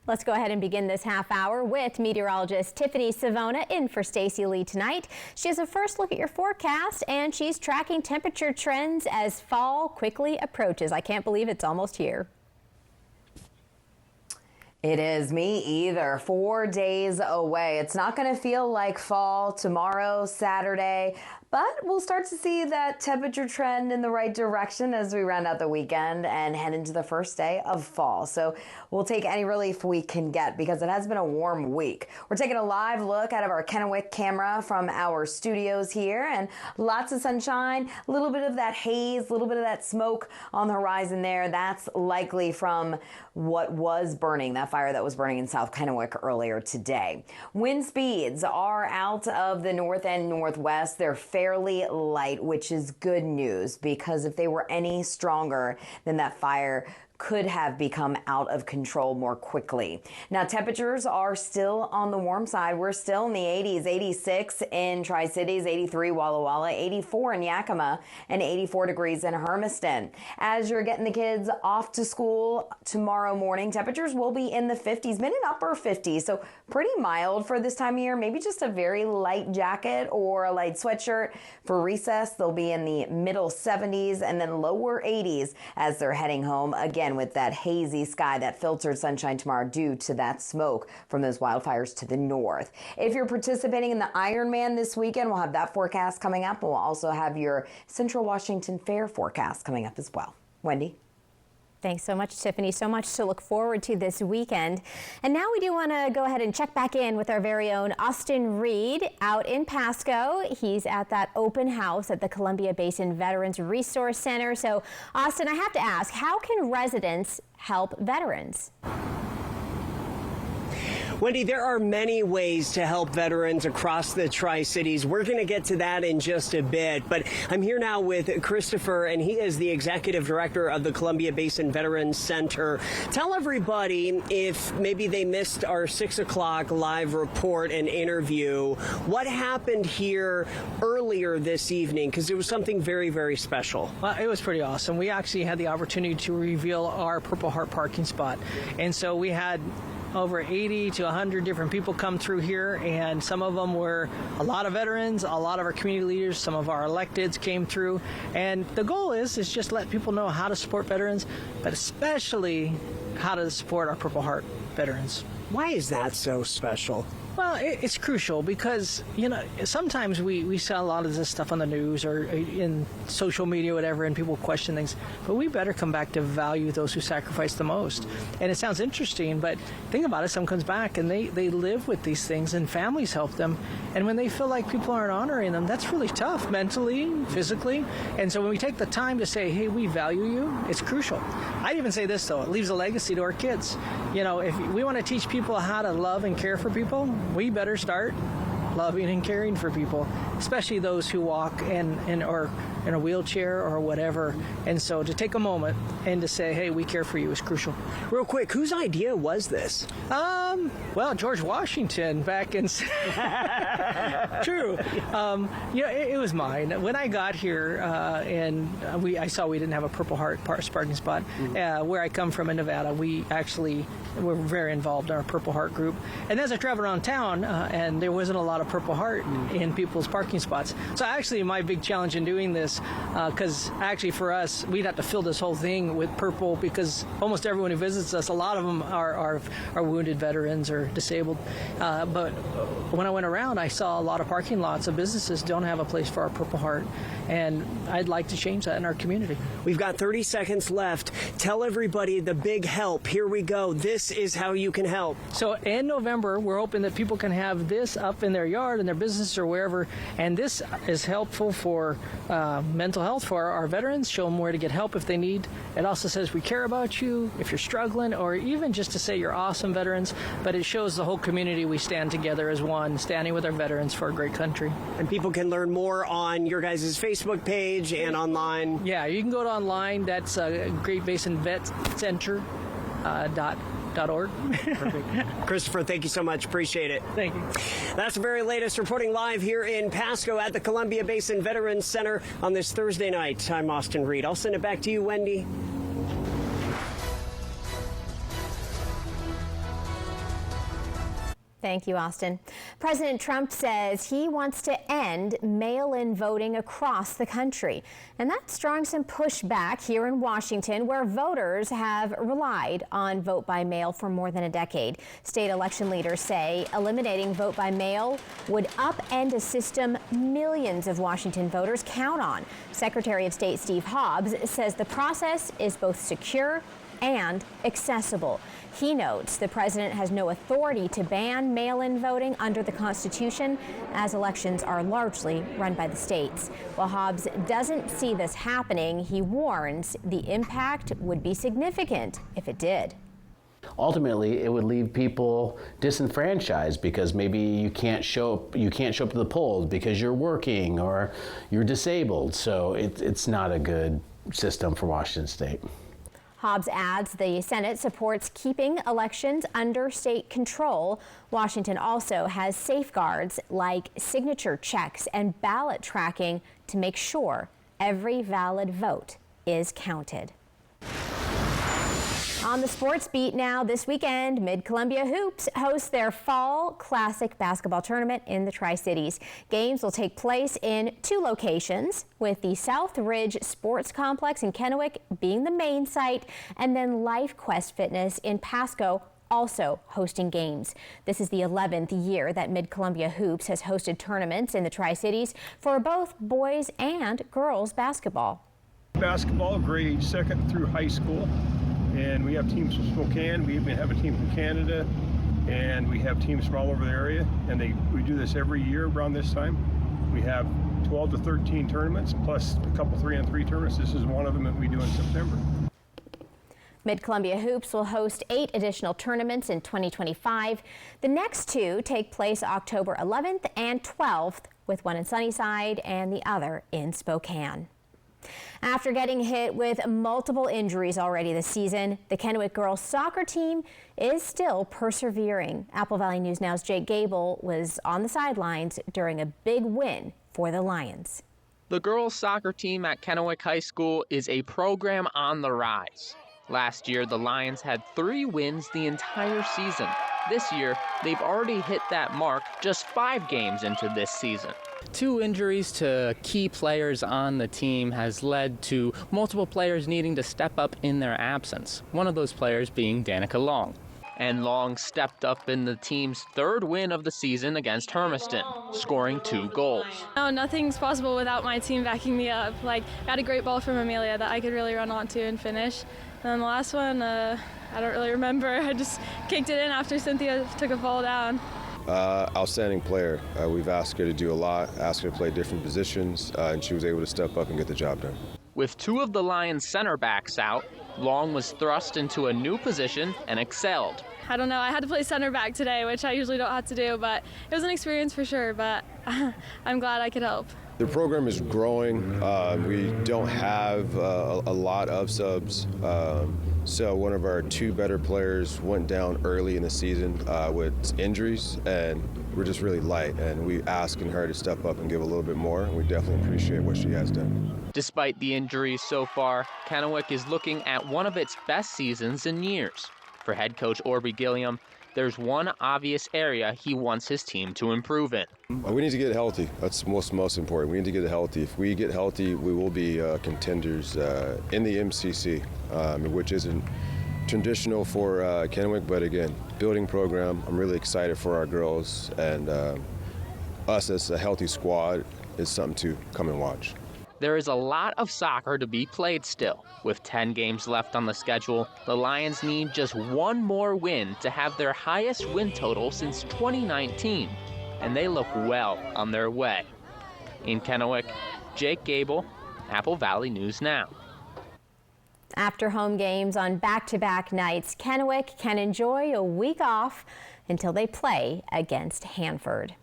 Speaker 1: Let's go ahead and begin this half hour with meteorologist Tiffany Savona in for Stacy Lee tonight. She has a first look at your forecast, and she's tracking temperature trends as fall quickly approaches. I can't believe it's almost here.
Speaker 4: It is me either. 4 days away. It's not going to feel like fall tomorrow, Saturday, but we'll start to see that temperature trend in the right direction as we round out the weekend and head into the first day of fall. So we'll take any relief we can get because it has been a warm week. We're taking a live look out of our Kennewick camera from our studios here, and lots of sunshine, a little bit of that haze, a little bit of that smoke on the horizon there. That's likely from what was burning, that fire that was burning in South Kennewick earlier today. Wind speeds are out of the north and northwest. They're fairly fairly light, which is good news, because if they were any stronger, then that fire could have become out of control more quickly. Now, temperatures are still on the warm side. We're still in the 80s, 86 in Tri-Cities, 83 Walla Walla, 84 in Yakima, and 84 degrees in Hermiston. As you're getting the kids off to school tomorrow morning, temperatures will be in the 50s, mid and upper 50s, so pretty mild for this time of year. Maybe just a very light jacket or a light sweatshirt. For recess, they'll be in the middle 70s and then lower 80s as they're heading home. Again, with that hazy sky, that filtered sunshine tomorrow due to that smoke from those wildfires to the north. If you're participating in the Ironman this weekend, we'll have that forecast coming up. We'll also have your Central Washington Fair forecast coming up as well. Wendy?
Speaker 1: Thanks so much, Tiffany. So much to look forward to this weekend. And now we do want to go ahead and check back in with our very own Austin Reed out in Pasco. He's at that open house at the Columbia Basin Veterans Resource Center. So, Austin, I have to ask, how can residents help veterans?
Speaker 3: Wendy, there are many ways to help veterans across the Tri-Cities. We're going to get to that in just a bit, but I'm here now with Christopher, and he is the executive director of the Columbia Basin Veterans Center. Tell everybody, if maybe they missed our 6 o'clock live report and interview, what happened here earlier this evening, because it was something very, very special.
Speaker 5: Well, it was pretty awesome. We actually had the opportunity to reveal our Purple Heart parking spot, and so we had over 80 to 100 different people come through here, and some of them were a lot of veterans, a lot of our community leaders, some of our electeds came through, and the goal is just let people know how to support veterans, but especially how to support our Purple Heart veterans.
Speaker 3: Why is that so special?
Speaker 5: Well, it's crucial because, you know, sometimes we see a lot of this stuff on the news or in social media, whatever, and people question things. But we better come back to value those who sacrifice the most. And it sounds interesting, but think about it. Someone comes back and they live with these things and families help them. And when they feel like people aren't honoring them, that's really tough mentally, physically. And so when we take the time to say, hey, we value you, it's crucial. I'd even say this, though. It leaves a legacy to our kids. You know, if we want to teach people how to love and care for people, we better start loving and caring for people, especially those who walk or in a wheelchair or whatever. And so to take a moment and to say, hey, we care for you is crucial.
Speaker 3: Real quick, whose idea was this?
Speaker 5: Well, George Washington back in... True. It was mine. When I got here I saw we didn't have a Purple Heart parking spot. Where I come from in Nevada, we actually were very involved in our Purple Heart group. And as I traveled around town, and there wasn't a lot of Purple Heart in people's parking spots. So actually my big challenge in doing this, because actually for us, we'd have to fill this whole thing with purple because almost everyone who visits us, a lot of them are wounded veterans or disabled. But when I went around, I saw a lot of parking lots of businesses don't have a place for our Purple Heart. And I'd like to change that in our community.
Speaker 3: We've got 30 seconds left. Tell everybody the big help. Here we go. This is how you can help.
Speaker 5: So in November, we're hoping that people can have this up in their yard, in their business or wherever. And this is helpful for mental health for our veterans, show them where to get help if they need. It also says we care about you if you're struggling, or even just to say you're awesome veterans. But it shows the whole community we stand together as one, standing with our veterans for a great country.
Speaker 3: And people can learn more on your guys' Facebook page and online.
Speaker 5: Yeah, you can go to online. That's Great Basin Vet Center .org.
Speaker 3: Perfect. Christopher, thank you so much. Appreciate it.
Speaker 5: Thank you.
Speaker 3: That's the very latest reporting live here in Pasco at the Columbia Basin Veterans Center on this Thursday night. I'm Austin Reed. I'll send it back to you, Wendy.
Speaker 1: Thank you, Austin. President Trump says he wants to end mail-in voting across the country. And that's drawing some pushback here in Washington, where voters have relied on vote by mail for more than a decade. State election leaders say eliminating vote by mail would upend a system millions of Washington voters count on. Secretary of State Steve Hobbs says the process is both secure and accessible. He notes the president has no authority to ban mail-in voting under the Constitution, as elections are largely run by the states. While Hobbs doesn't see this happening, he warns the impact would be significant if it did.
Speaker 6: Ultimately, it would leave people disenfranchised because maybe you can't show up to the polls because you're working or you're disabled. So it's not a good system for Washington State.
Speaker 1: Hobbs adds the Senate supports keeping elections under state control. Washington also has safeguards like signature checks and ballot tracking to make sure every valid vote is counted. On the sports beat now, this weekend, Mid-Columbia Hoops hosts their Fall Classic basketball tournament in the Tri-Cities. Games will take place in 2 locations, with the South Ridge Sports Complex in Kennewick being the main site, and then Life Quest Fitness in Pasco also hosting games. This is the 11th year that Mid-Columbia Hoops has hosted tournaments in the Tri-Cities for both boys and girls basketball.
Speaker 8: Basketball, grade 2nd through high school. And we have teams from Spokane, we even have a team from Canada, and we have teams from all over the area. And we do this every year around this time. We have 12 to 13 tournaments, plus a couple 3-on-3 tournaments. This is one of them that we do in September.
Speaker 1: Mid-Columbia Hoops will host 8 additional tournaments in 2025. The next 2 take place October 11th and 12th, with one in Sunnyside and the other in Spokane. After getting hit with multiple injuries already this season, the Kennewick girls soccer team is still persevering. Apple Valley News Now's Jake Gable was on the sidelines during a big win for the Lions.
Speaker 9: The girls soccer team at Kennewick High School is a program on the rise. Last year, the Lions had 3 wins the entire season. This year, they've already hit that mark just 5 games into this season.
Speaker 14: 2 injuries to key players on the team has led to multiple players needing to step up in their absence, one of those players being Danica Long.
Speaker 9: And Long stepped up in the team's 3rd win of the season against Hermiston, scoring 2 goals.
Speaker 19: No, nothing's possible without my team backing me up. I got a great ball from Amelia that I could really run onto and finish. And then the last one, I don't really remember. I just kicked it in after Cynthia took a fall down.
Speaker 22: Outstanding player. We've asked her to do a lot, asked her to play different positions, and she was able to step up and get the job done.
Speaker 9: With 2 of the Lions center backs out, Long was thrust into a new position and excelled.
Speaker 19: I don't know, I had to play center back today, which I usually don't have to do, but it was an experience for sure, but I'm glad I could help.
Speaker 22: The program is growing. We don't have a lot of subs. So one of our 2 better players went down early in the season with injuries, and we're just really light. And we asking her to step up and give a little bit more, and we definitely appreciate what she has done.
Speaker 9: Despite the injuries so far, Kennewick is looking at one of its best seasons in years. For head coach Orby Gilliam, there's one obvious area he wants his team to improve in.
Speaker 22: We need to get healthy. That's most important. We need to get healthy. If we get healthy, we will be contenders in the MCC, which isn't traditional for Kennewick, but again, building program. I'm really excited for our girls, and us as a healthy squad is something to come and watch.
Speaker 9: There is a lot of soccer to be played still. With 10 games left on the schedule, the Lions need just 1 more win to have their highest win total since 2019, and they look well on their way. In Kennewick, Jake Gable, Apple Valley News Now.
Speaker 1: After home games on back-to-back nights, Kennewick can enjoy a week off until they play against Hanford.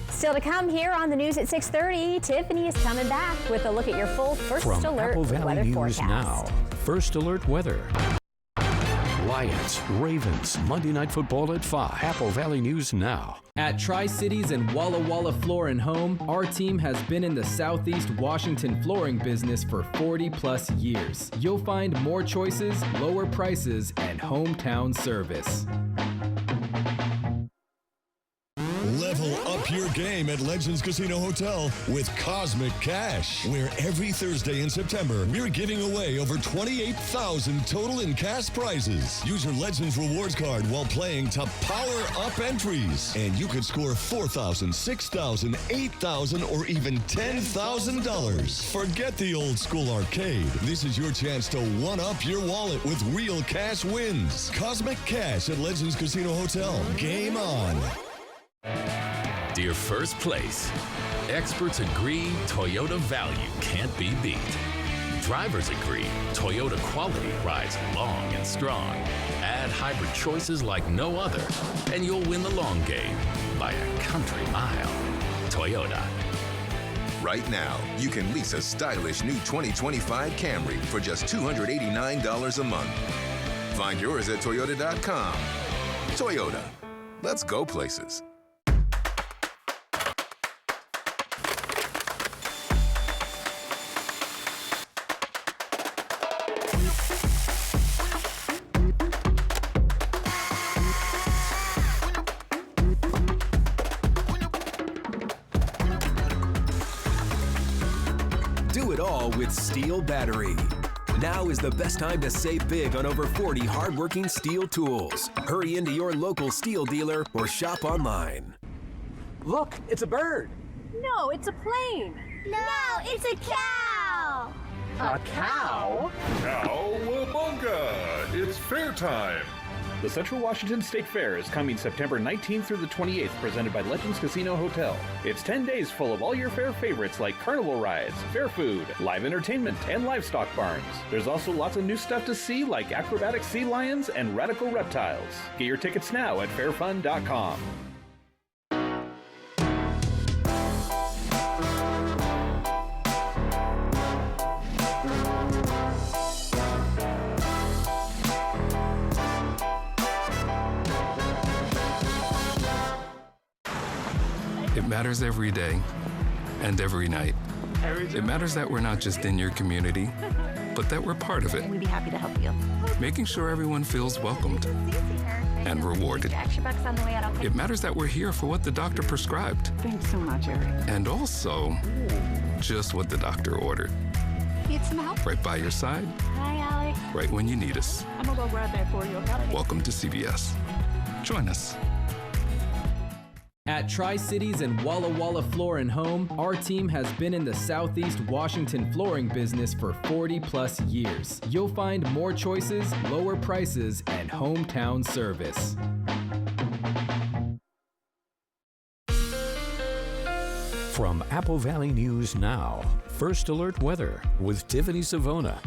Speaker 1: Still to come here on the news at 6:30, Tiffany is coming back with a look at your full First Alert
Speaker 2: Apple Valley
Speaker 1: weather
Speaker 2: News
Speaker 1: forecast.
Speaker 2: Now, First Alert weather. Lions, Ravens, Monday Night Football at 5. Apple Valley News Now.
Speaker 23: At Tri-Cities and Walla Walla Floor and Home, our team has been in the Southeast Washington flooring business for 40-plus years. You'll find more choices, lower prices, and hometown service.
Speaker 24: Level up your game at Legends Casino Hotel with Cosmic Cash, where every Thursday in September, we're giving away over $28,000 total in cash prizes. Use your Legends Rewards card while playing to power up entries, and you could score $4,000, $6,000, $8,000, or even $10,000. Forget the old school arcade. This is your chance to one-up your wallet with real cash wins. Cosmic Cash at Legends Casino Hotel. Game on.
Speaker 29: Dear First Place, experts agree Toyota value can't be beat.
Speaker 24: drivers agree. Toyota quality rides long and strong. Add hybrid choices like no other, and you'll win the long game by a country mile. Toyota.
Speaker 7: Right now, you can lease a stylish new 2025 Camry for just $289 a month. Find yours at Toyota.com. Toyota. Let's go places.
Speaker 10: Do it all with Steel Battery. Now is the best time to save big on over 40 hardworking Steel tools. Hurry into your local Steel dealer or shop online.
Speaker 11: Look, it's a bird.
Speaker 15: No, it's a plane.
Speaker 16: No, it's a cow.
Speaker 11: A cow?
Speaker 21: Cowabunga! It's fair time.
Speaker 25: The Central Washington State Fair is coming September 19th through the 28th, presented by Legends Casino Hotel. It's 10 days full of all your fair favorites like carnival rides, fair food, live entertainment, and livestock barns. There's also lots of new stuff to see like acrobatic sea lions and radical reptiles. Get your tickets now at fairfun.com.
Speaker 26: It matters every day and every night. It matters that we're not just in your community, but that we're part of it.
Speaker 16: We'd be happy to help you.
Speaker 26: Making sure everyone feels welcomed and rewarded. It matters that we're here for what the doctor prescribed.
Speaker 16: Thanks so much, Eric.
Speaker 26: And also, just what the doctor ordered.
Speaker 16: Need some help?
Speaker 26: Right by your side.
Speaker 16: Hi, Alex.
Speaker 26: Right when you need us.
Speaker 16: I'm gonna go grab that for you, okay?
Speaker 26: Welcome to CVS. Join us.
Speaker 23: At Tri-Cities and Walla Walla Floor and Home, our team has been in the Southeast Washington flooring business for 40 plus years. You'll find more choices, lower prices, and hometown service.
Speaker 2: From Apple Valley News Now, First Alert Weather with Tiffany Savona.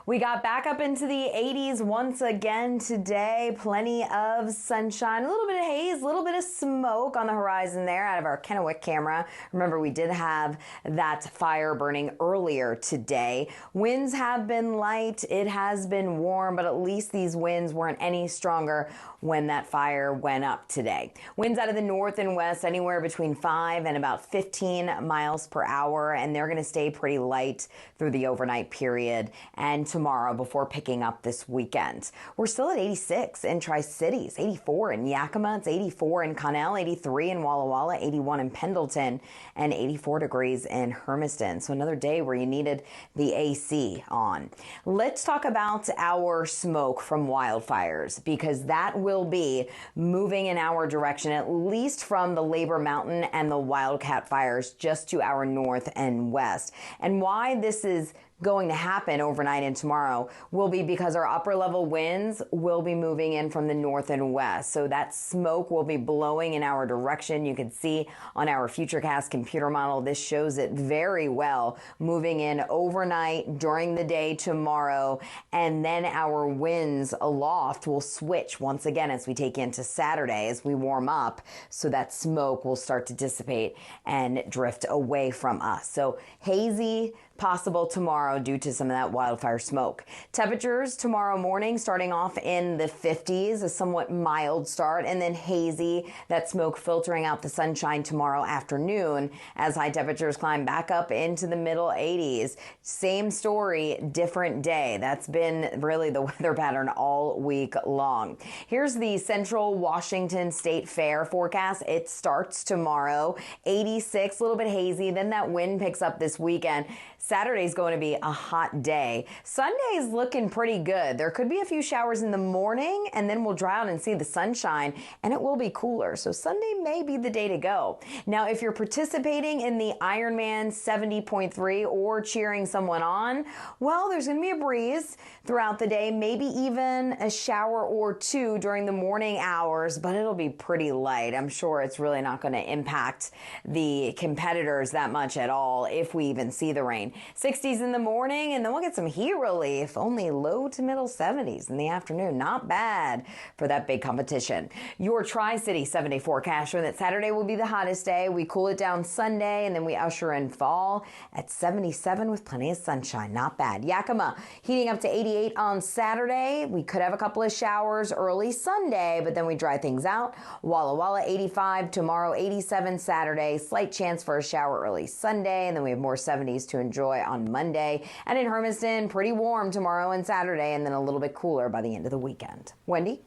Speaker 4: We got back up into the 80s once again today. Plenty of sunshine, a little bit of haze, a little bit of smoke on the horizon there out of our Kennewick camera. Remember, we did have that fire burning earlier today. Winds have been light. It has been warm, but at least these winds weren't any stronger when that fire went up today. Winds out of the north and west anywhere between 5 and about 15 miles per hour, and they're going to stay pretty light through the overnight period and tomorrow before picking up this weekend. We're still at 86 in Tri-Cities, 84 in Yakima, it's 84 in Connell, 83 in Walla Walla, 81 in Pendleton, and 84 degrees in Hermiston. So another day where you needed the AC on. Let's talk about our smoke from wildfires, because that will be moving in our direction, at least from the Labor Mountain and the Wildcat fires just to our north and west. And why this is going to happen overnight and tomorrow will be because our upper level winds will be moving in from the north and west. So that smoke will be blowing in our direction. You can see on our Futurecast computer model, this shows it very well, moving in overnight during the day tomorrow. And then our winds aloft will switch once again as we take into Saturday, as we warm up. So that smoke will start to dissipate and drift away from us. So hazy possible tomorrow due to some of that wildfire smoke. Temperatures tomorrow morning starting off in the 50s, a somewhat mild start, and then hazy, that smoke filtering out the sunshine tomorrow afternoon as high temperatures climb back up into the middle 80s. Same story, different day. That's been really the weather pattern all week long. Here's the Central Washington State Fair forecast. It starts tomorrow, 86, a little bit hazy, then that wind picks up this weekend. Saturday's going to be a hot day. Sunday's looking pretty good. There could be a few showers in the morning, and then we'll dry out and see the sunshine, and it will be cooler. So Sunday may be the day to go. Now, if you're participating in the Ironman 70.3 or cheering someone on, well, there's going to be a breeze throughout the day, maybe even a shower or two during the morning hours, but it'll be pretty light. I'm sure it's really not going to impact the competitors that much at all if we even see the rain. 60s in the morning, and then we'll get some heat relief, only low to middle 70s in the afternoon. Not bad for that big competition. Your Tri-City 7-day forecast showing that Saturday will be the hottest day. We cool it down Sunday, and then we usher in fall at 77 with plenty of sunshine. Not bad. Yakima heating up to 88 on Saturday. We could have a couple of showers early Sunday, but then we dry things out. Walla Walla 85 tomorrow, 87 Saturday. Slight chance for a shower early Sunday, and then we have more 70s to enjoy on Monday. And in Hermiston, pretty warm tomorrow and Saturday, and then a little bit cooler by the end of the weekend. Wendy?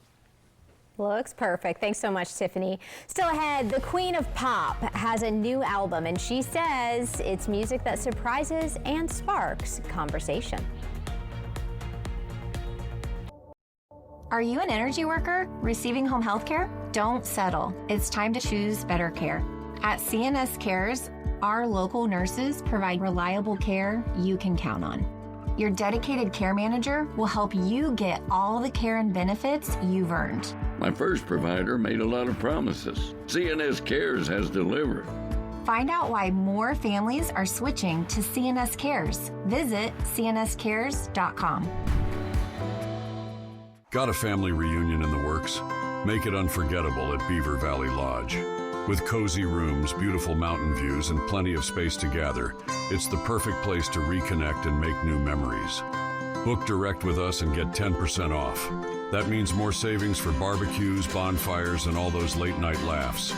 Speaker 1: Looks perfect. Thanks so much, Tiffany. Still ahead, the Queen of Pop has a new album, and she says it's music that surprises and sparks conversation.
Speaker 5: Are you an energy worker receiving home health care? Don't settle. It's time to choose better care. At CNS Cares, our local nurses provide reliable care you can count on. Your dedicated care manager will help you get all the care and benefits you've earned.
Speaker 12: My first provider made a lot of promises. CNS Cares has delivered.
Speaker 5: Find out why more families are switching to CNS Cares. Visit cnscares.com.
Speaker 13: Got a family reunion in the works? Make it unforgettable at Beaver Valley Lodge. With cozy rooms, beautiful mountain views, and plenty of space to gather, it's the perfect place to reconnect and make new memories. Book direct with us and get 10% off. That means more savings for barbecues, bonfires, and all those late-night laughs.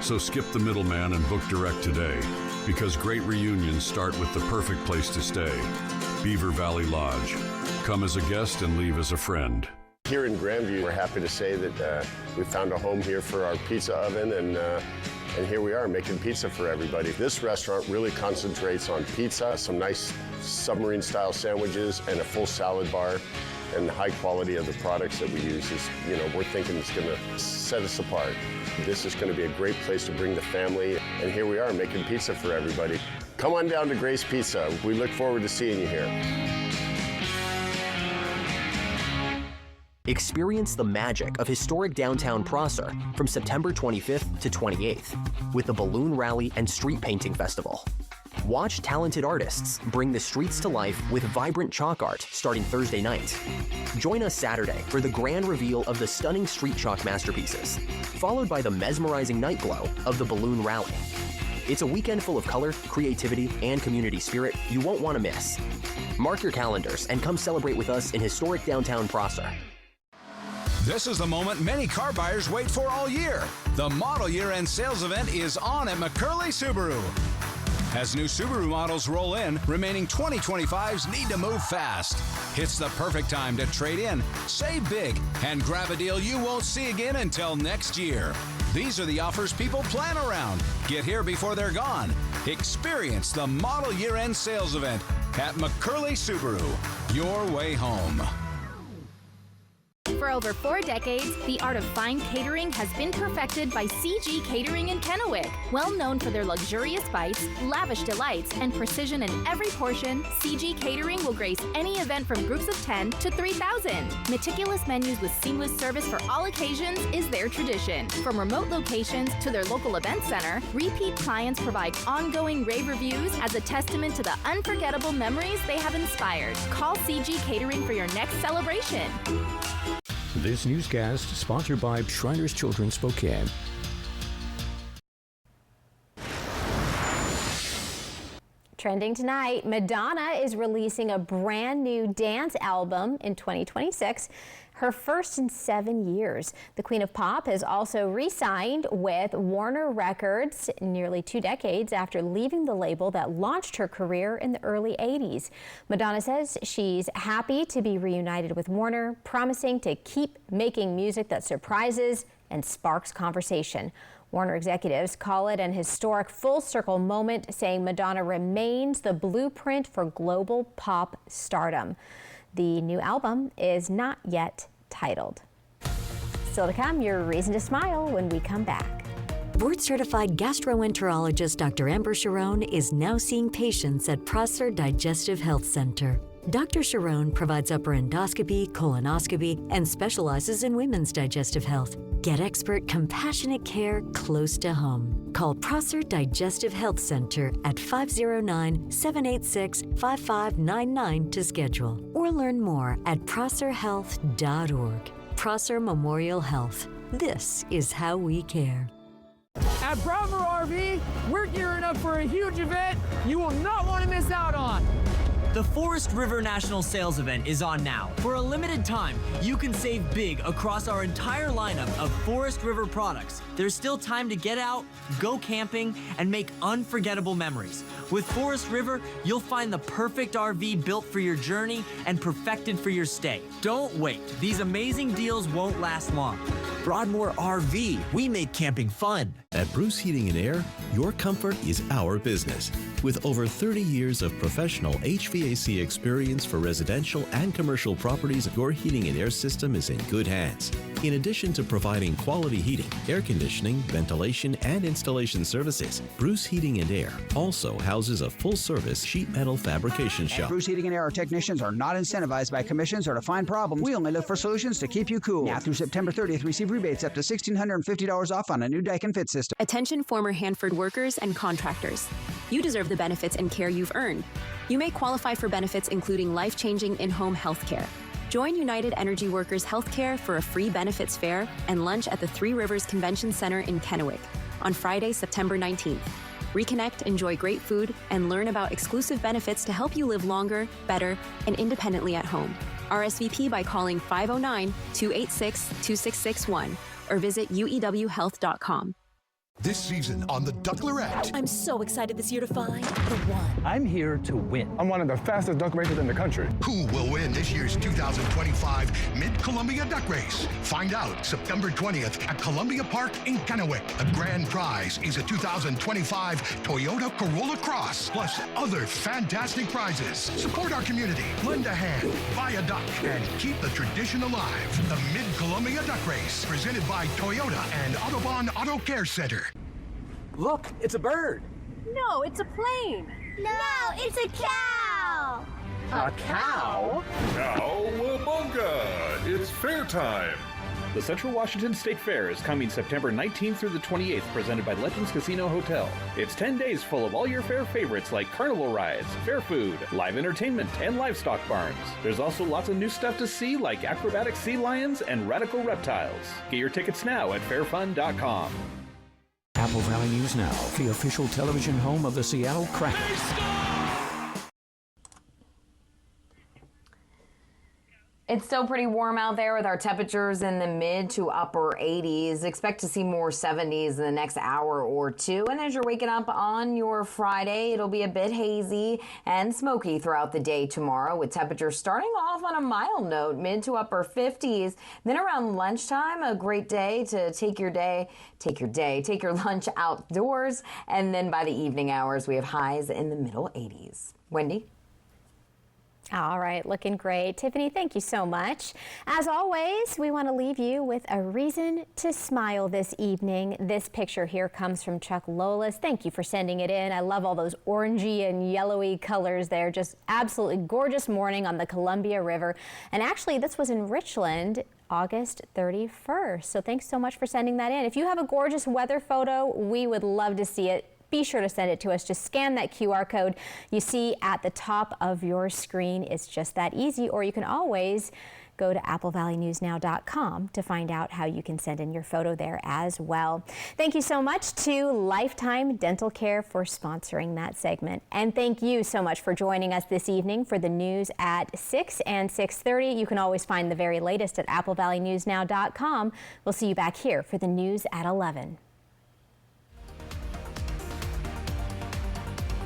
Speaker 13: So skip the middleman and book direct today, because great reunions start with the perfect place to stay. Beaver Valley Lodge. Come as a guest and leave as a friend.
Speaker 17: Here in Grandview, we're happy to say that we found a home here for our pizza oven, and here we are making pizza for everybody. This restaurant really concentrates on pizza, some nice submarine-style sandwiches, and a full salad bar. And the high quality of the products that we use is, we're thinking it's going to set us apart. This is going to be a great place to bring the family, and here we are making pizza for everybody. Come on down to Grace Pizza. We look forward to seeing you here.
Speaker 18: Experience the magic of historic downtown Prosser from September 25th to 28th with the Balloon Rally and Street Painting Festival. Watch talented artists bring the streets to life with vibrant chalk art starting Thursday night. Join us Saturday for the grand reveal of the stunning street chalk masterpieces, followed by the mesmerizing night glow of the Balloon Rally. It's a weekend full of color, creativity, and community spirit you won't want to miss. Mark your calendars and come celebrate with us in historic downtown Prosser.
Speaker 20: This is the moment many car buyers wait for all year. The model year-end sales event is on at McCurley Subaru. As new Subaru models roll in, remaining 2025s need to move fast. It's the perfect time to trade in, save big, and grab a deal you won't see again until next year. These are the offers people plan around. Get here before they're gone. Experience the model year-end sales event at McCurley Subaru. Your way home.
Speaker 21: For over 4 decades, the art of fine catering has been perfected by CG Catering in Kennewick. Well known for their luxurious bites, lavish delights, and precision in every portion, CG Catering will grace any event from groups of 10 to 3,000. Meticulous menus with seamless service for all occasions is their tradition. From remote locations to their local event center, repeat clients provide ongoing rave reviews as a testament to the unforgettable memories they have inspired. Call CG Catering for your next celebration.
Speaker 2: This newscast sponsored by Shriners Children's Spokane.
Speaker 1: Trending tonight, Madonna is releasing a brand new dance album in 2026, her first in 7 years. The Queen of Pop has also re-signed with Warner Records nearly 2 decades after leaving the label that launched her career in the early 80s. Madonna says she's happy to be reunited with Warner, promising to keep making music that surprises and sparks conversation. Warner executives call it an historic full circle moment, saying Madonna remains the blueprint for global pop stardom. The new album is not yet titled. Still to come, your reason to smile when we come back.
Speaker 3: Board-certified gastroenterologist Dr. Amber Sharon is now seeing patients at Prosser Digestive Health Center. Dr. Sharon provides upper endoscopy, colonoscopy, and specializes in women's digestive health. Get expert, compassionate care close to home. Call Prosser Digestive Health Center at 509-786-5599 to schedule, or learn more at prosserhealth.org. Prosser Memorial Health. This is how we care.
Speaker 11: At Bravo RV, we're gearing up for a huge event you will not want to miss out on.
Speaker 6: The Forest River National Sales Event is on now. For a limited time, you can save big across our entire lineup of Forest River products. There's still time to get out, go camping, and make unforgettable memories. With Forest River, you'll find the perfect RV built for your journey and perfected for your stay. Don't wait. These amazing deals won't last long.
Speaker 8: Broadmoor RV, we make camping fun.
Speaker 9: At Bruce Heating and Air, your comfort is our business. With over 30 years of professional HVAC experience for residential and commercial properties, your heating and air system is in good hands. In addition to providing quality heating, air conditioning, ventilation, and installation services, Bruce Heating and Air also houses a full-service sheet metal fabrication shop.
Speaker 14: At Bruce Heating and Air, our technicians are not incentivized by commissions or to find problems. We only look for solutions to keep you cool. Now through September 30th, receive rebates up to $1,650 off on a new Daikin Fit system.
Speaker 19: Attention former Hanford workers and contractors. You deserve the benefits and care you've earned. You may qualify for benefits including life-changing in-home health care. Join United Energy Workers Healthcare for a free benefits fair and lunch at the Three Rivers Convention Center in Kennewick on Friday, September 19th. Reconnect, enjoy great food, and learn about exclusive benefits to help you live longer, better, and independently at home. RSVP by calling 509-286-2661 or visit uewhealth.com.
Speaker 22: This season on The Duck Lorette.
Speaker 27: I'm so excited this year to find the one.
Speaker 11: I'm here to win. I'm one of the fastest duck racers in the country.
Speaker 22: Who will win this year's 2025 Mid-Columbia Duck Race? Find out September 20th at Columbia Park in Kennewick. The grand prize is a 2025 Toyota Corolla Cross, plus other fantastic prizes. Support our community, lend a hand, buy a duck, and keep the tradition alive. The Mid-Columbia Duck Race, presented by Toyota and Autobahn Auto Care Center.
Speaker 11: Look, it's a bird.
Speaker 15: No, it's a plane.
Speaker 16: No, it's a cow.
Speaker 11: A cow?
Speaker 28: Cowabunga! It's fair time.
Speaker 25: The Central Washington State Fair is coming September 19th through the 28th, presented by Legends Casino Hotel. It's 10 days full of all your fair favorites like carnival rides, fair food, live entertainment, and livestock barns. There's also lots of new stuff to see like acrobatic sea lions and radical reptiles. Get your tickets now at fairfun.com.
Speaker 2: Apple Valley News Now, the official television home of the Seattle Kraken.
Speaker 4: It's still pretty warm out there with our temperatures in the mid to upper 80s. Expect to see more 70s in the next hour or two. And as you're waking up on your Friday, it'll be a bit hazy and smoky throughout the day tomorrow, with temperatures starting off on a mild note, mid to upper 50s. Then around lunchtime, a great day to take your lunch outdoors. And then by the evening hours, we have highs in the middle 80s. Wendy?
Speaker 1: All right, looking great. Tiffany, thank you so much. As always, we want to leave you with a reason to smile this evening. This picture here comes from Chuck Lolas. Thank you for sending it in. I love all those orangey and yellowy colors there. Just absolutely gorgeous morning on the Columbia River. And actually, this was in Richland, August 31st. So thanks so much for sending that in. If you have a gorgeous weather photo, we would love to see it. Be sure to send it to us. Just scan that QR code you see at the top of your screen. It's just that easy. Or you can always go to applevalleyNewsNow.com to find out how you can send in your photo there as well. Thank you so much to Lifetime Dental Care for sponsoring that segment. And thank you so much for joining us this evening for the news at 6 and 6:30. You can always find the very latest at applevalleyNewsNow.com. We'll see you back here for the news at 11.